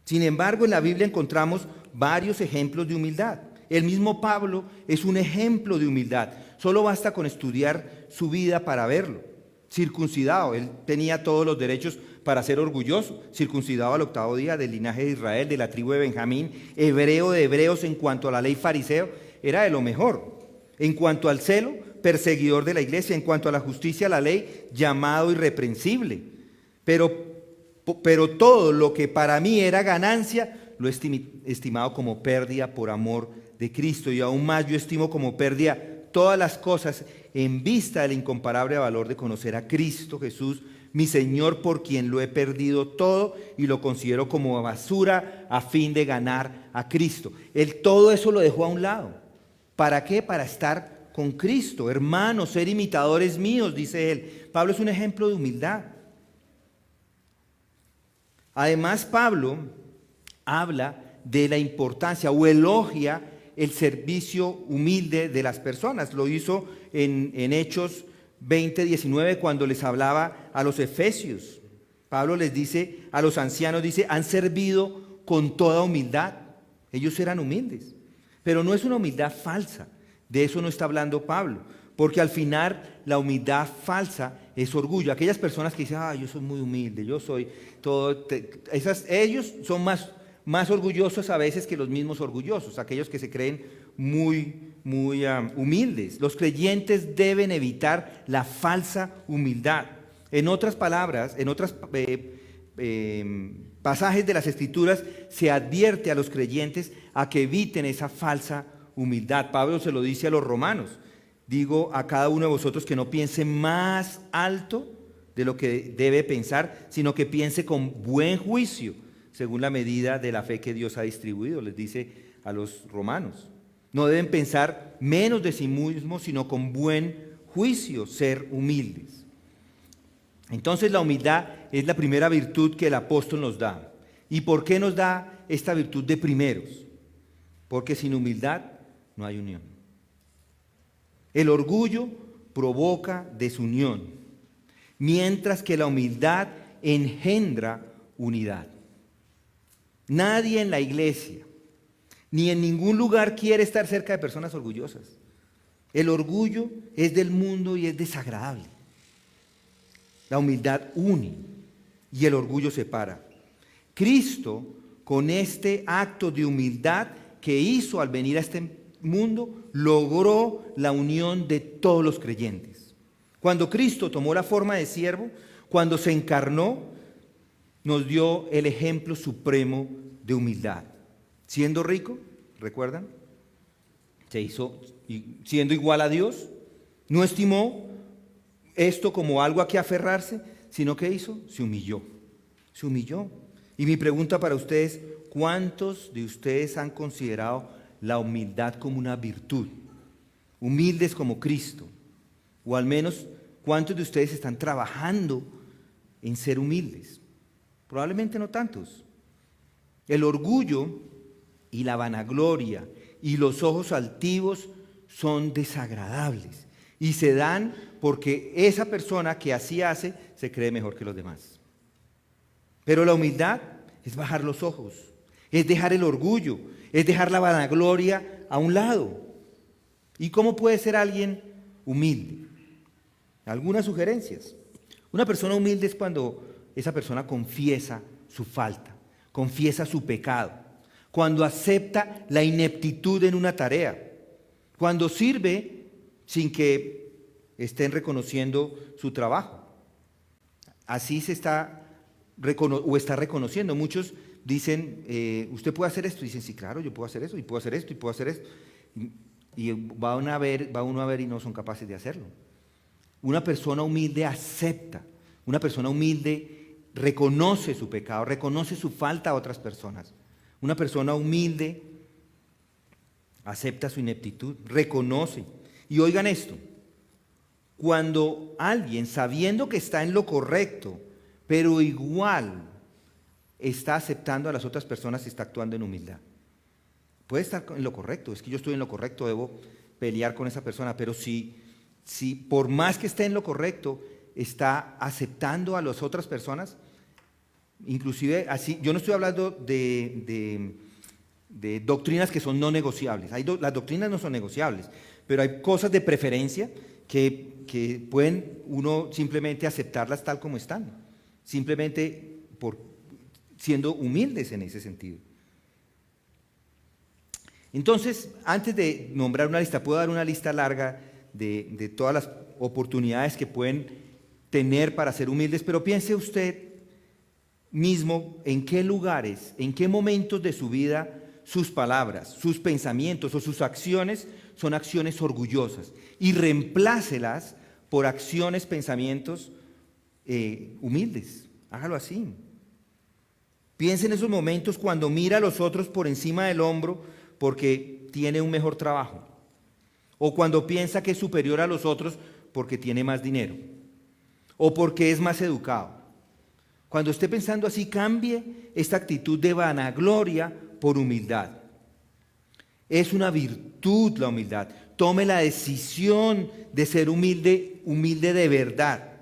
Sin embargo, en la Biblia encontramos varios ejemplos de humildad. El mismo Pablo es un ejemplo de humildad. Solo basta con estudiar su vida para verlo. Circuncidado, él tenía todos los derechos para ser orgulloso. Circuncidado al 8º día, del linaje de Israel, de la tribu de Benjamín, hebreo de hebreos en cuanto a la ley fariseo, era de lo mejor. En cuanto al celo, perseguidor de la iglesia. En cuanto a la justicia, la ley, llamado irreprensible. Pero todo lo que para mí era ganancia, lo he estimado como pérdida por amor de Cristo. Y aún más yo estimo como pérdida todas las cosas en vista del incomparable valor de conocer a Cristo Jesús, mi Señor, por quien lo he perdido todo y lo considero como basura a fin de ganar a Cristo. Él todo eso lo dejó a un lado. ¿Para qué? Para estar con Cristo. Hermanos, ser imitadores míos, dice él. Pablo es un ejemplo de humildad. Además, Pablo habla de la importancia o elogia el servicio humilde de las personas. Lo hizo en Hechos 20:19 cuando les hablaba a los efesios. Pablo les dice, a los ancianos dice, han servido con toda humildad. Ellos eran humildes, pero no es una humildad falsa. De eso no está hablando Pablo, porque al final la humildad falsa es orgullo. Aquellas personas que dicen, yo soy muy humilde, yo soy todo, ellos son más orgullosos a veces que los mismos orgullosos, aquellos que se creen muy humildes. Los creyentes deben evitar la falsa humildad. En otras palabras, en otros pasajes de las Escrituras se advierte a los creyentes a que eviten esa falsa humildad. Pablo se lo dice a los romanos: digo a cada uno de vosotros que no piense más alto de lo que debe pensar, sino que piense con buen juicio, según la medida de la fe que Dios ha distribuido, les dice a los romanos. No deben pensar menos de sí mismos, sino con buen juicio, ser humildes. Entonces la humildad es la primera virtud que el apóstol nos da. ¿Y por qué nos da esta virtud de primeros? Porque sin humildad no hay unión. El orgullo provoca desunión, mientras que la humildad engendra unidad. Nadie en la iglesia ni en ningún lugar quiere estar cerca de personas orgullosas. El orgullo es del mundo y es desagradable. La humildad une y el orgullo separa. Cristo, con este acto de humildad que hizo al venir a este mundo, logró la unión de todos los creyentes. Cuando Cristo tomó la forma de siervo, cuando se encarnó, nos dio el ejemplo supremo de humildad. Siendo rico, ¿recuerdan? Se hizo, siendo igual a Dios, no estimó esto como algo a que aferrarse, sino que hizo, se humilló. Y mi pregunta para ustedes: ¿cuántos de ustedes han considerado la humildad como una virtud? Humildes como Cristo. O al menos, ¿cuántos de ustedes están trabajando en ser humildes? Probablemente no tantos. El orgullo y la vanagloria y los ojos altivos son desagradables y se dan porque esa persona que así hace se cree mejor que los demás. Pero la humildad es bajar los ojos, es dejar el orgullo, es dejar la vanagloria a un lado. ¿Y cómo puede ser alguien humilde? Algunas sugerencias. Una persona humilde es cuando esa persona confiesa su falta, confiesa su pecado, cuando acepta la ineptitud en una tarea, cuando sirve sin que estén reconociendo su trabajo. Así se está reconociendo. Muchos dicen, usted puede hacer esto. Dicen, sí, claro, yo puedo hacer eso, y puedo hacer esto, y puedo hacer esto. Y va uno a ver y no son capaces de hacerlo. Una persona humilde acepta, una persona humilde reconoce su pecado, reconoce su falta a otras personas. Una persona humilde acepta su ineptitud, reconoce. Y oigan esto: cuando alguien, sabiendo que está en lo correcto, pero igual está aceptando a las otras personas y está actuando en humildad. Puede estar en lo correcto, es que yo estoy en lo correcto, debo pelear con esa persona, pero si por más que esté en lo correcto, está aceptando a las otras personas, inclusive así, yo no estoy hablando de doctrinas que son no negociables. Las doctrinas no son negociables, pero hay cosas de preferencia que pueden uno simplemente aceptarlas tal como están, simplemente siendo humildes en ese sentido. Entonces, antes de nombrar una lista, puedo dar una lista larga de todas las oportunidades que pueden tener para ser humildes, pero piense usted mismo en qué lugares, en qué momentos de su vida sus palabras, sus pensamientos o sus acciones son acciones orgullosas, y reemplácelas por acciones, pensamientos humildes. Hágalo así. Piense en esos momentos cuando mira a los otros por encima del hombro porque tiene un mejor trabajo, o cuando piensa que es superior a los otros porque tiene más dinero, o porque es más educado. Cuando esté pensando así, cambie esta actitud de vanagloria por humildad. Es una virtud la humildad. Tome la decisión de ser humilde, humilde de verdad.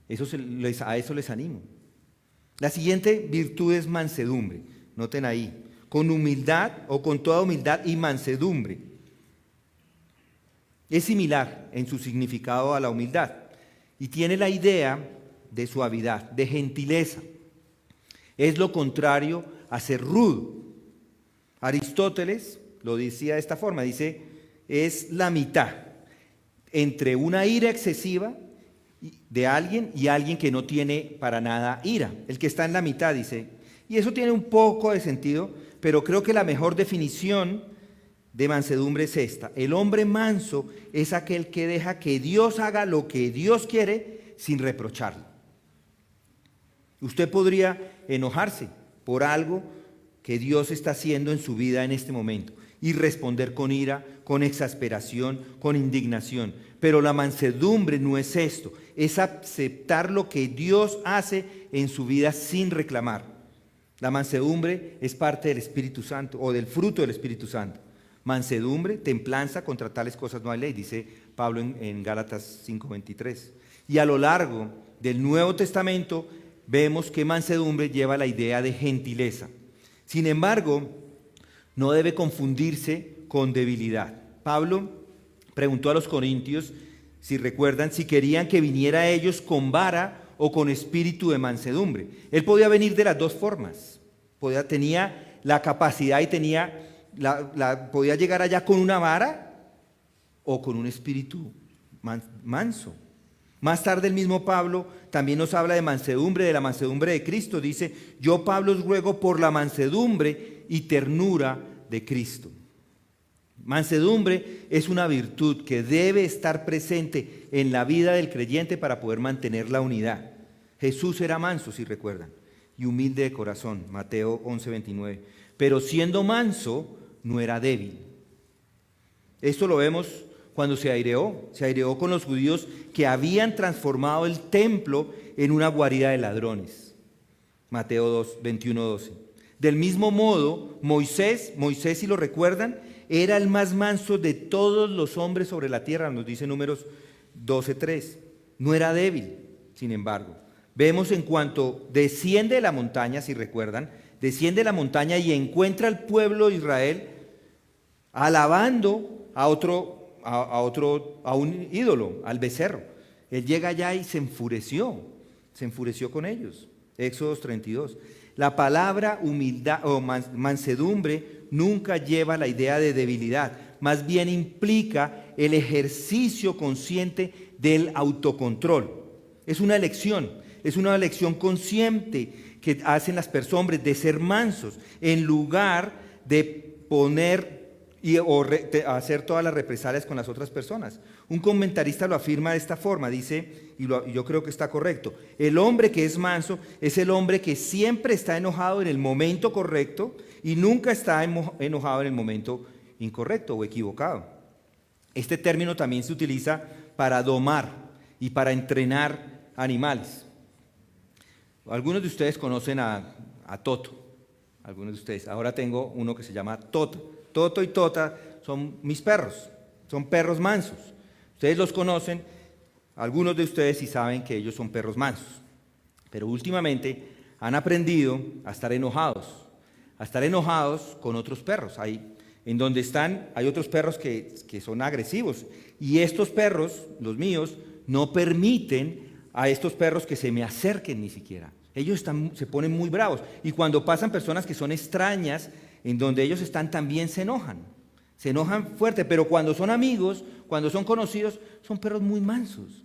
A eso les animo. La siguiente virtud es mansedumbre. Noten ahí, con humildad o con toda humildad y mansedumbre. Es similar en su significado a la humildad y tiene la idea de suavidad, de gentileza. Es lo contrario a ser rudo. Aristóteles lo decía de esta forma, dice, es la mitad entre una ira excesiva de alguien y alguien que no tiene para nada ira. El que está en la mitad, dice, y eso tiene un poco de sentido, pero creo que la mejor definición de mansedumbre es esta. El hombre manso es aquel que deja que Dios haga lo que Dios quiere sin reprocharlo. Usted podría enojarse por algo que Dios está haciendo en su vida en este momento y responder con ira, con exasperación, con indignación. Pero la mansedumbre no es esto, es aceptar lo que Dios hace en su vida sin reclamar. La mansedumbre es parte del Espíritu Santo o del fruto del Espíritu Santo. Mansedumbre, templanza, contra tales cosas no hay ley, dice Pablo en Gálatas 5:23. Y a lo largo del Nuevo Testamento vemos que mansedumbre lleva la idea de gentileza. Sin embargo, no debe confundirse con debilidad. Pablo preguntó a los corintios, si recuerdan, si querían que viniera a ellos con vara o con espíritu de mansedumbre. Él podía venir de las dos formas. Tenía la capacidad y podía llegar allá con una vara o con un espíritu manso. Más tarde el mismo Pablo también nos habla de la mansedumbre de Cristo. Dice, yo Pablo os ruego por la mansedumbre y ternura de Cristo. Mansedumbre es una virtud que debe estar presente en la vida del creyente para poder mantener la unidad. Jesús era manso, si recuerdan, y humilde de corazón, Mateo 11:29. Pero siendo manso, no era débil. Esto lo vemos cuando se aireó con los judíos que habían transformado el templo en una guarida de ladrones. Mateo 21:12. Del mismo modo, Moisés, si lo recuerdan, era el más manso de todos los hombres sobre la tierra, nos dice Números 12:3. No era débil, sin embargo. Vemos en cuanto desciende de la montaña, si recuerdan, desciende de la montaña y encuentra al pueblo de Israel alabando a un ídolo, al becerro. Él llega allá y se enfureció con ellos. Éxodo 32. La palabra humildad o mansedumbre nunca lleva la idea de debilidad, más bien implica el ejercicio consciente del autocontrol. Es una elección consciente que hacen las personas de ser mansos en lugar de poner hacer todas las represalias con las otras personas. Un comentarista lo afirma de esta forma, dice, y yo creo que está correcto: el hombre que es manso es el hombre que siempre está enojado en el momento correcto y nunca está enojado en el momento incorrecto o equivocado. Este término también se utiliza para domar y para entrenar animales. Algunos de ustedes conocen a Toto, algunos de ustedes. Ahora tengo uno que se llama Toto. Toto y Tota son mis perros, son perros mansos. Ustedes los conocen, algunos de ustedes sí saben que ellos son perros mansos, pero últimamente han aprendido a estar enojados con otros perros. En donde están, hay otros perros que son agresivos, y estos perros, los míos, no permiten a estos perros que se me acerquen ni siquiera. Ellos se ponen muy bravos, y cuando pasan personas que son extrañas, en donde ellos están, también se enojan fuerte, pero cuando son amigos, cuando son conocidos, son perros muy mansos.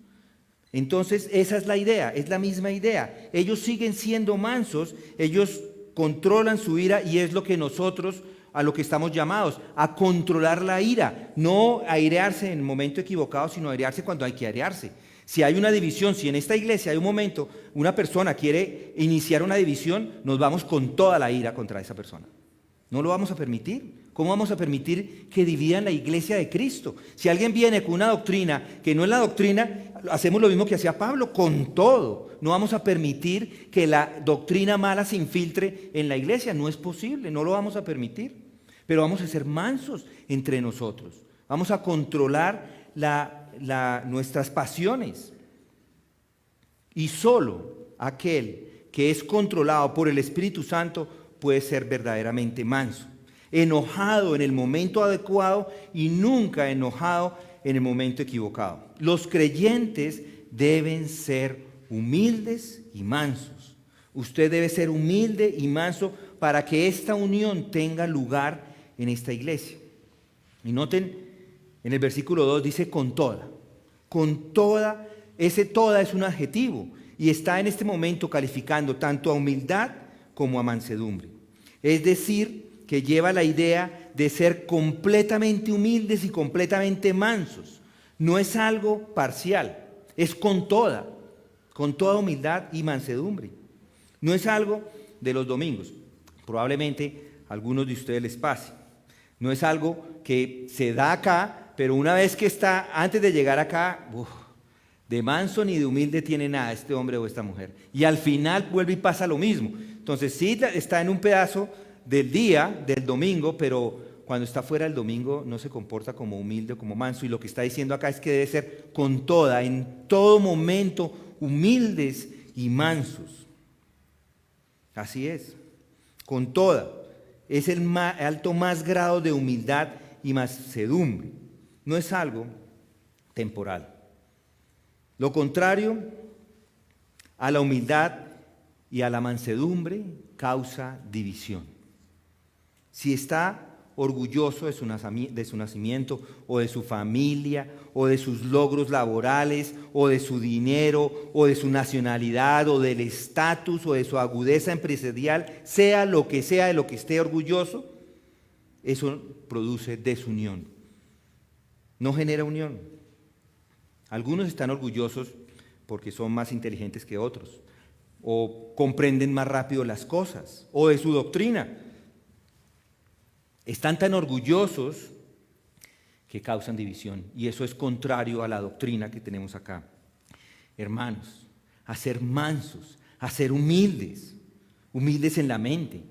Entonces esa es la idea, es la misma idea. Ellos siguen siendo mansos, ellos controlan su ira, y es lo que nosotros, a lo que estamos llamados, a controlar la ira, no a airearse en el momento equivocado, sino a airearse cuando hay que airearse. Si hay una división, si en esta iglesia hay un momento, una persona quiere iniciar una división, nos vamos con toda la ira contra esa persona. No lo vamos a permitir. ¿Cómo vamos a permitir que dividan la iglesia de Cristo? Si alguien viene con una doctrina que no es la doctrina, hacemos lo mismo que hacía Pablo, con todo. No vamos a permitir que la doctrina mala se infiltre en la iglesia. No es posible, no lo vamos a permitir. Pero vamos a ser mansos entre nosotros. Vamos a controlar nuestras pasiones. Y solo aquel que es controlado por el Espíritu Santo puede ser verdaderamente manso, enojado en el momento adecuado y nunca enojado en el momento equivocado. Los creyentes deben ser humildes y mansos. Usted debe ser humilde y manso para que esta unión tenga lugar en esta iglesia. Y noten, en el versículo 2 dice con toda. Con toda, ese toda es un adjetivo y está en este momento calificando tanto a humildad como a mansedumbre. Es decir, que lleva la idea de ser completamente humildes y completamente mansos. No es algo parcial, es con toda humildad y mansedumbre. No es algo de los domingos. Probablemente a algunos de ustedes les pase. No es algo que se da acá, pero una vez que está, antes de llegar acá, de manso ni de humilde tiene nada este hombre o esta mujer. Y al final vuelve y pasa lo mismo. Entonces sí está en un pedazo del día, del domingo, pero cuando está fuera del domingo no se comporta como humilde o como manso. Y lo que está diciendo acá es que debe ser con toda, en todo momento, humildes y mansos. Así es, con toda. Es el alto más grado de humildad y mansedumbre. No es algo temporal. Lo contrario a la humildad y a la mansedumbre causa división. Si está orgulloso de su nacimiento o de su familia o de sus logros laborales o de su dinero o de su nacionalidad o del estatus o de su agudeza empresarial, sea lo que sea de lo que esté orgulloso, eso produce desunión. No genera unión. Algunos están orgullosos porque son más inteligentes que otros o comprenden más rápido las cosas o de su doctrina. Están tan orgullosos que causan división y eso es contrario a la doctrina que tenemos acá. Hermanos, a ser mansos, a ser humildes, humildes en la mente,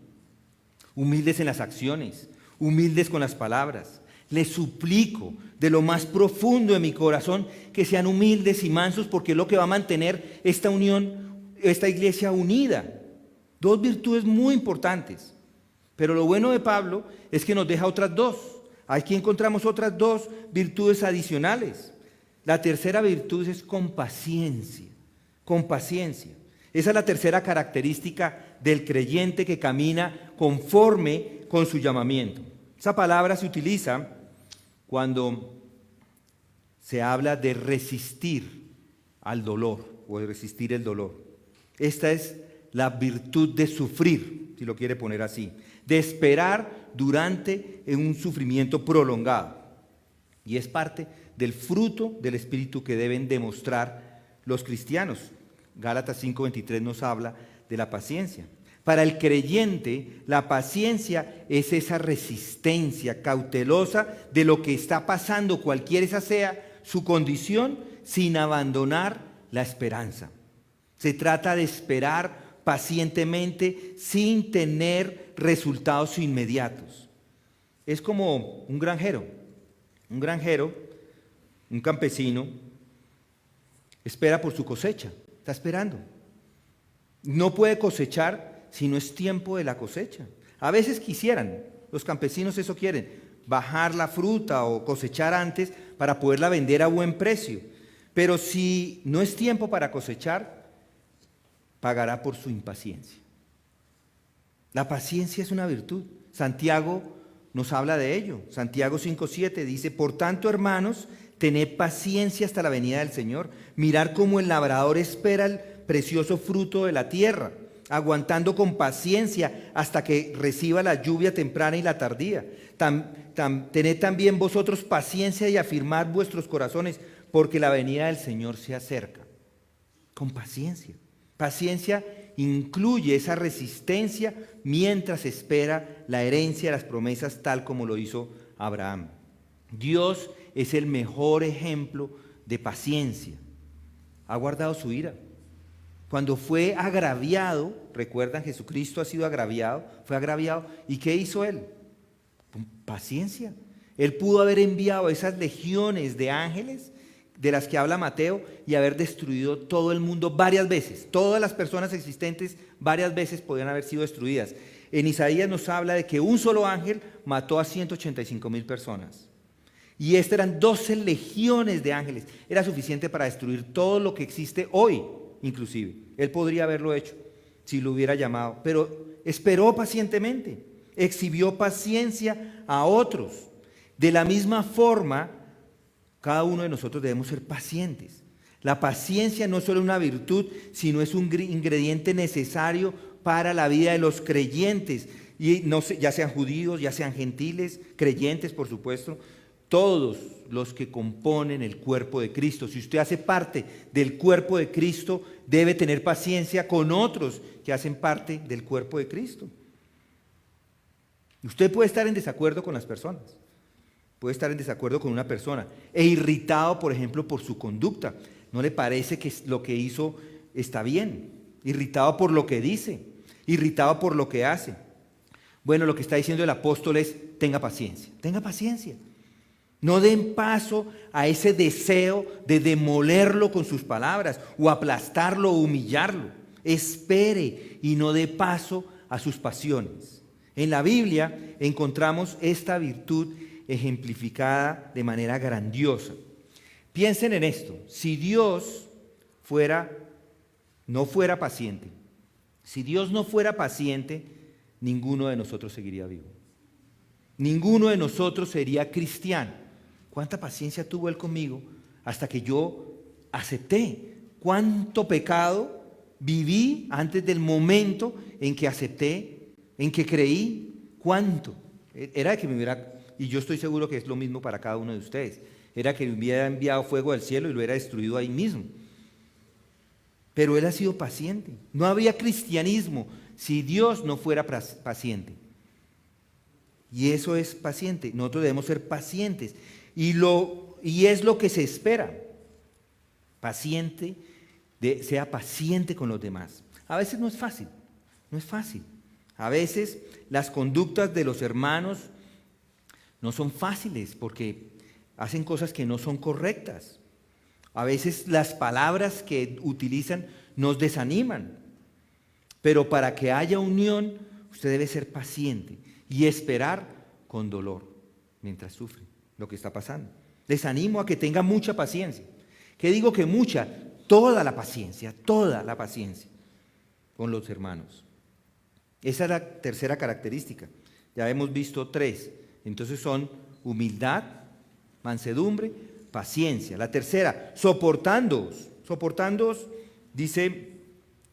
humildes en las acciones, humildes con las palabras. Les suplico de lo más profundo de mi corazón que sean humildes y mansos porque es lo que va a mantener esta unión, esta iglesia unida. Dos virtudes muy importantes. Pero lo bueno de Pablo es que nos deja otras dos. Aquí encontramos otras dos virtudes adicionales. La tercera virtud es con paciencia. Con paciencia. Esa es la tercera característica del creyente que camina conforme con su llamamiento. Esa palabra se utiliza cuando se habla de resistir al dolor o de resistir el dolor. Esta es la virtud de sufrir, si lo quiere poner así, de esperar durante un sufrimiento prolongado. Y es parte del fruto del Espíritu que deben demostrar los cristianos. Gálatas 5:23 nos habla de la paciencia. Para el creyente, la paciencia es esa resistencia cautelosa de lo que está pasando, cualquiera sea su condición, sin abandonar la esperanza. Se trata de esperar pacientemente sin tener resultados inmediatos. Es como un granjero, un campesino, espera por su cosecha, está esperando. No puede cosechar si no es tiempo de la cosecha. A veces quisieran, los campesinos eso quieren, bajar la fruta o cosechar antes para poderla vender a buen precio. Pero si no es tiempo para cosechar, pagará por su impaciencia. La paciencia es una virtud. Santiago nos habla de ello. Santiago 5:7 dice: por tanto, hermanos, tened paciencia hasta la venida del Señor. Mirar cómo el labrador espera el precioso fruto de la tierra, aguantando con paciencia hasta que reciba la lluvia temprana y la tardía. Tened también vosotros paciencia y afirmad vuestros corazones, porque la venida del Señor se acerca. Con paciencia. Paciencia incluye esa resistencia mientras espera la herencia de las promesas, tal como lo hizo Abraham. Dios es el mejor ejemplo de paciencia. Ha guardado su ira. Cuando fue agraviado, recuerdan, Jesucristo ha sido agraviado, fue agraviado. ¿Y qué hizo Él? Con paciencia. Él pudo haber enviado esas legiones de ángeles de las que habla Mateo y haber destruido todo el mundo varias veces. Todas las personas existentes varias veces podían haber sido destruidas. En Isaías nos habla de que un solo ángel mató a 185,000 personas. Y eran 12 legiones de ángeles. Era suficiente para destruir todo lo que existe hoy, inclusive. Él podría haberlo hecho si lo hubiera llamado, pero esperó pacientemente, exhibió paciencia a otros. De la misma forma, cada uno de nosotros debemos ser pacientes. La paciencia no es solo una virtud, sino es un ingrediente necesario para la vida de los creyentes, y ya sean judíos, ya sean gentiles, creyentes por supuesto, todos los que componen el cuerpo de Cristo. Si usted hace parte del cuerpo de Cristo, debe tener paciencia con otros que hacen parte del cuerpo de Cristo. Usted puede estar en desacuerdo con las personas, puede estar en desacuerdo con una persona e irritado, por ejemplo, por su conducta. No le parece que lo que hizo está bien, irritado por lo que dice, irritado por lo que hace. Bueno, lo que está diciendo el apóstol es: tenga paciencia, tenga paciencia. No den paso a ese deseo de demolerlo con sus palabras o aplastarlo o humillarlo. Espere y no dé paso a sus pasiones. En la Biblia encontramos esta virtud ejemplificada de manera grandiosa. Piensen en esto: si Dios no fuera paciente, si Dios no fuera paciente, ninguno de nosotros seguiría vivo. Ninguno de nosotros sería cristiano. ¿Cuánta paciencia tuvo Él conmigo hasta que yo acepté? ¿Cuánto pecado viví antes del momento en que acepté, en que creí? ¿Cuánto? Era que me hubiera, y yo estoy seguro que es lo mismo para cada uno de ustedes, era que me hubiera enviado fuego del cielo y lo hubiera destruido ahí mismo. Pero Él ha sido paciente. No habría cristianismo si Dios no fuera paciente. Y eso es paciente. Nosotros debemos ser pacientes. Y es lo que se espera. Paciente, sea paciente con los demás. A veces no es fácil, no es fácil. A veces las conductas de los hermanos no son fáciles porque hacen cosas que no son correctas. A veces las palabras que utilizan nos desaniman. Pero para que haya unión, usted debe ser paciente y esperar con dolor mientras sufre lo que está pasando. Les animo a que tengan mucha paciencia. ¿Qué digo que mucha? Toda la paciencia con los hermanos. Esa es la tercera característica. Ya hemos visto 3. Entonces son humildad, mansedumbre, paciencia. La tercera, soportándoos. Soportándoos, dice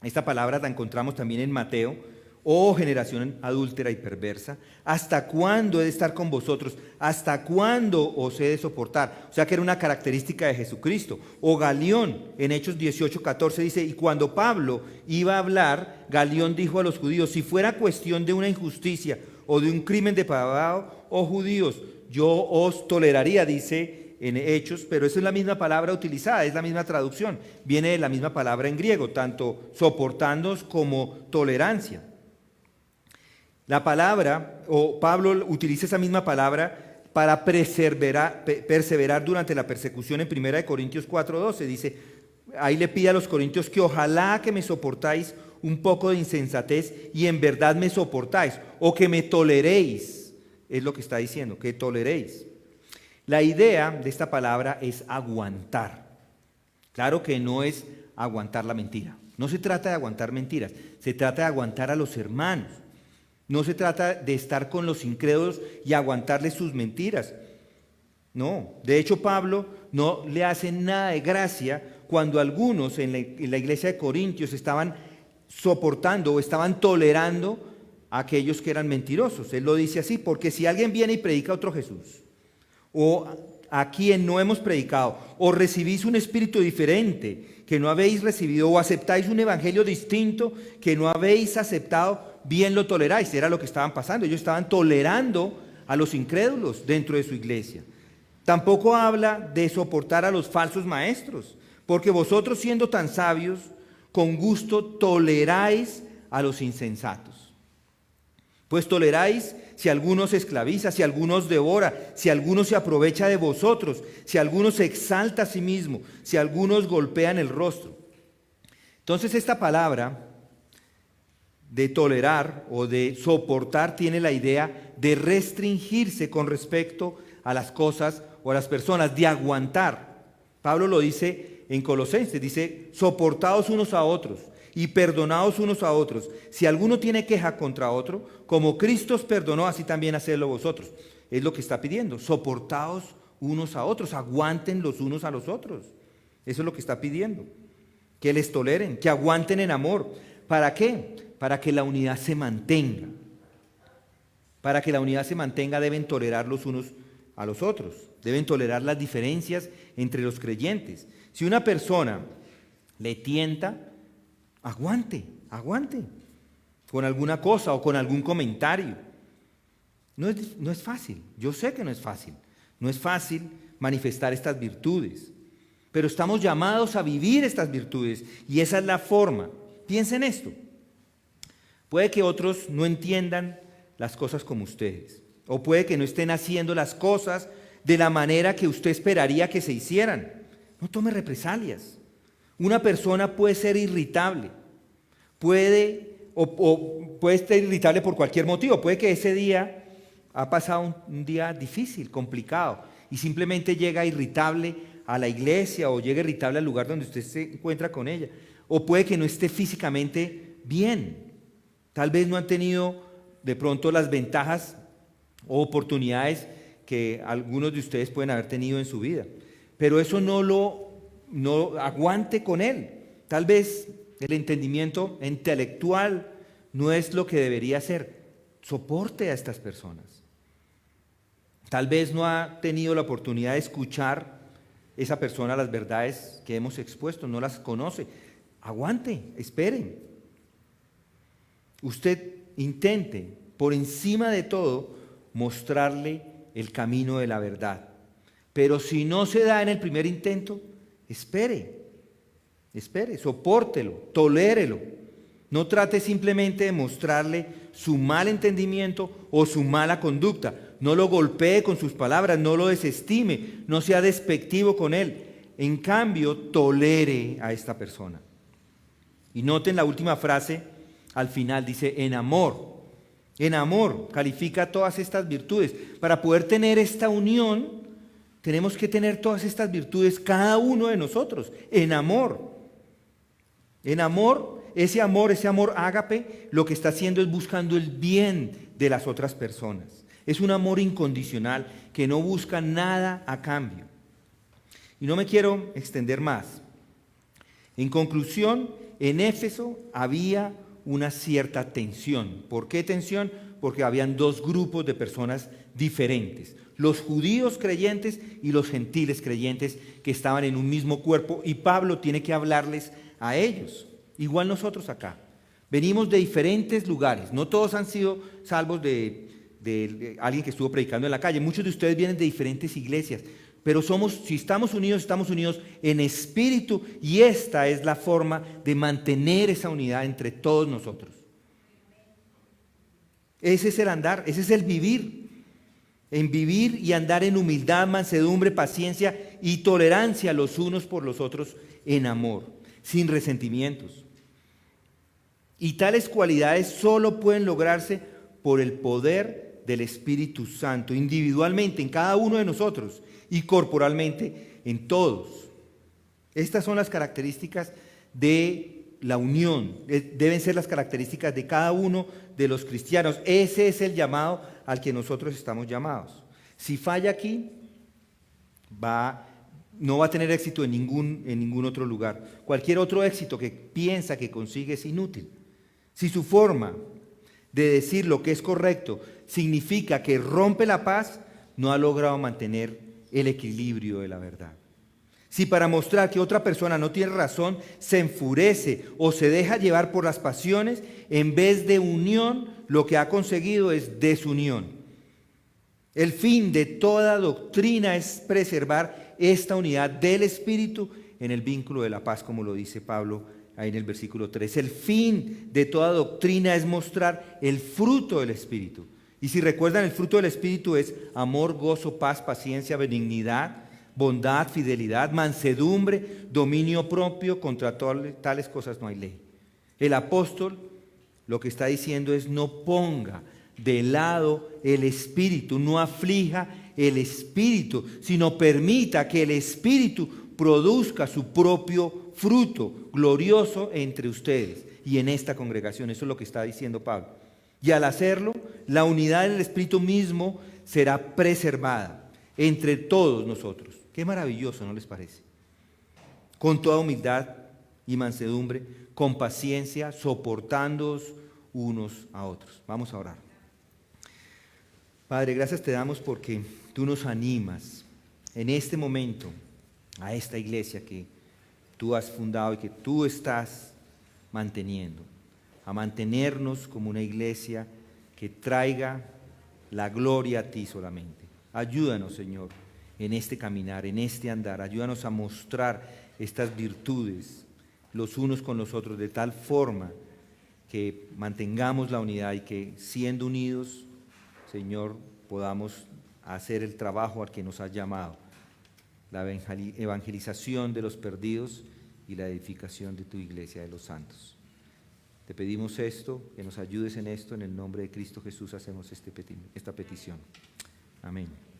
esta palabra, la encontramos también en Mateo. Oh generación adúltera y perversa, ¿hasta cuándo he de estar con vosotros? ¿Hasta cuándo os he de soportar? O sea que era una característica de Jesucristo. O Galión, en Hechos 18:14 dice: y cuando Pablo iba a hablar, Galión dijo a los judíos: si fuera cuestión de una injusticia o de un crimen depravado, oh judíos, yo os toleraría, dice en Hechos, pero esa es la misma palabra utilizada, es la misma traducción, viene de la misma palabra en griego, tanto soportándoos como tolerancia. La palabra, o Pablo utiliza esa misma palabra para perseverar durante la persecución en 1 Corintios 4:12. Dice, ahí le pide a los corintios que ojalá que me soportáis un poco de insensatez y en verdad me soportáis, o que me toleréis, es lo que está diciendo, que toleréis. La idea de esta palabra es aguantar. Claro que no es aguantar la mentira, no se trata de aguantar mentiras, se trata de aguantar a los hermanos. No se trata de estar con los incrédulos y aguantarles sus mentiras. No, de hecho Pablo no le hace nada de gracia cuando algunos en la iglesia de Corintios estaban soportando o estaban tolerando a aquellos que eran mentirosos. Él lo dice así: porque si alguien viene y predica otro Jesús, o a quien no hemos predicado, o recibís un espíritu diferente que no habéis recibido, o aceptáis un evangelio distinto que no habéis aceptado, bien lo toleráis. Era lo que estaban pasando. Ellos estaban tolerando a los incrédulos dentro de su iglesia. Tampoco habla de soportar a los falsos maestros, porque vosotros, siendo tan sabios, con gusto toleráis a los insensatos. Pues toleráis si alguno se esclaviza, si alguno os devora, si alguno se aprovecha de vosotros, si alguno se exalta a sí mismo, si alguno os golpea en el rostro. Entonces esta palabra de tolerar o de soportar tiene la idea de restringirse con respecto a las cosas o a las personas de aguantar. Pablo lo dice en Colosenses, dice, soportaos unos a otros y perdonaos unos a otros. Si alguno tiene queja contra otro, como Cristo os perdonó, así también hacedlo vosotros. Es lo que está pidiendo, soportaos unos a otros, aguanten los unos a los otros. Eso es lo que está pidiendo, que les toleren, que aguanten en amor. ¿Para qué? Para que la unidad se mantenga. Para que la unidad se mantenga deben tolerar los unos a los otros, deben tolerar las diferencias entre los creyentes. Si una persona le tienta, aguante con alguna cosa o con algún comentario. No es fácil, yo sé que no es fácil manifestar estas virtudes, pero estamos llamados a vivir estas virtudes y esa es la forma. Piensen en esto, puede que otros no entiendan las cosas como ustedes, o puede que no estén haciendo las cosas de la manera que usted esperaría que se hicieran. No tome represalias. Una persona puede ser irritable, puede estar irritable por cualquier motivo, puede que ese día ha pasado un día difícil, complicado, y simplemente llega irritable a la iglesia o llega irritable al lugar donde usted se encuentra con ella, o puede que no esté físicamente bien, tal vez no han tenido de pronto las ventajas o oportunidades que algunos de ustedes pueden haber tenido en su vida, pero eso no aguante con él. Tal vez el entendimiento intelectual no es lo que debería ser. Soporte a estas personas. Tal vez no ha tenido la oportunidad de escuchar esa persona las verdades que hemos expuesto, no las conoce. Aguante, esperen. Usted intente, por encima de todo, mostrarle el camino de la verdad. Pero si no se da en el primer intento, espere, sopórtelo, tolérelo. No trate simplemente de mostrarle su mal entendimiento o su mala conducta. No lo golpee con sus palabras, no lo desestime, no sea despectivo con él. En cambio, tolere a esta persona. Y noten la última frase, al final dice, en amor. En amor califica todas estas virtudes. Para poder tener esta unión, tenemos que tener todas estas virtudes, cada uno de nosotros, en amor. En amor, ese amor ágape, lo que está haciendo es buscando el bien de las otras personas. Es un amor incondicional que no busca nada a cambio. Y no me quiero extender más. En conclusión, en Éfeso había una cierta tensión. ¿Por qué tensión? Porque habían dos grupos de personas diferentes. Los judíos creyentes y los gentiles creyentes que estaban en un mismo cuerpo, y Pablo tiene que hablarles a ellos. Igual nosotros acá. Venimos de diferentes lugares. No todos han sido salvos de alguien que estuvo predicando en la calle. Muchos de ustedes vienen de diferentes iglesias. Pero si estamos unidos en espíritu, y esta es la forma de mantener esa unidad entre todos nosotros. Ese es el andar, ese es el vivir. En vivir y andar en humildad, mansedumbre, paciencia y tolerancia los unos por los otros en amor, sin resentimientos. Y tales cualidades solo pueden lograrse por el poder del Espíritu Santo, individualmente en cada uno de nosotros y corporalmente en todos. Estas son las características de la unión, deben ser las características de cada uno de los cristianos. Ese es el llamado al que nosotros estamos llamados. Si falla aquí, no va a tener éxito en ningún otro lugar. Cualquier otro éxito que piensa que consigue es inútil. Si su forma de decir lo que es correcto significa que rompe la paz, no ha logrado mantener el equilibrio de la verdad. Si para mostrar que otra persona no tiene razón, se enfurece o se deja llevar por las pasiones, en vez de unión, lo que ha conseguido es desunión. El fin de toda doctrina es preservar esta unidad del Espíritu en el vínculo de la paz, como lo dice Pablo ahí en el versículo 3. El fin de toda doctrina es mostrar el fruto del Espíritu. Y si recuerdan, el fruto del Espíritu es amor, gozo, paz, paciencia, benignidad, bondad, fidelidad, mansedumbre, dominio propio. Contra tales cosas no hay ley. El apóstol lo que está diciendo es: no ponga de lado el espíritu, no aflija el Espíritu, sino permita que el Espíritu produzca su propio fruto glorioso entre ustedes y en esta congregación. Eso es lo que está diciendo Pablo. Y al hacerlo, la unidad del Espíritu mismo será preservada entre todos nosotros. Qué maravilloso, ¿no les parece? Con toda humildad y mansedumbre, con paciencia, soportándoos unos a otros. Vamos a orar. Padre, gracias te damos porque tú nos animas en este momento a esta iglesia que tú has fundado y que tú estás manteniendo, a mantenernos como una iglesia que traiga la gloria a ti solamente. Ayúdanos, Señor, en este caminar, en este andar. Ayúdanos a mostrar estas virtudes los unos con los otros de tal forma que mantengamos la unidad y que siendo unidos, Señor, podamos hacer el trabajo al que nos has llamado, la evangelización de los perdidos y la edificación de tu iglesia de los santos. Te pedimos esto, que nos ayudes en esto, en el nombre de Cristo Jesús hacemos esta petición. Amén.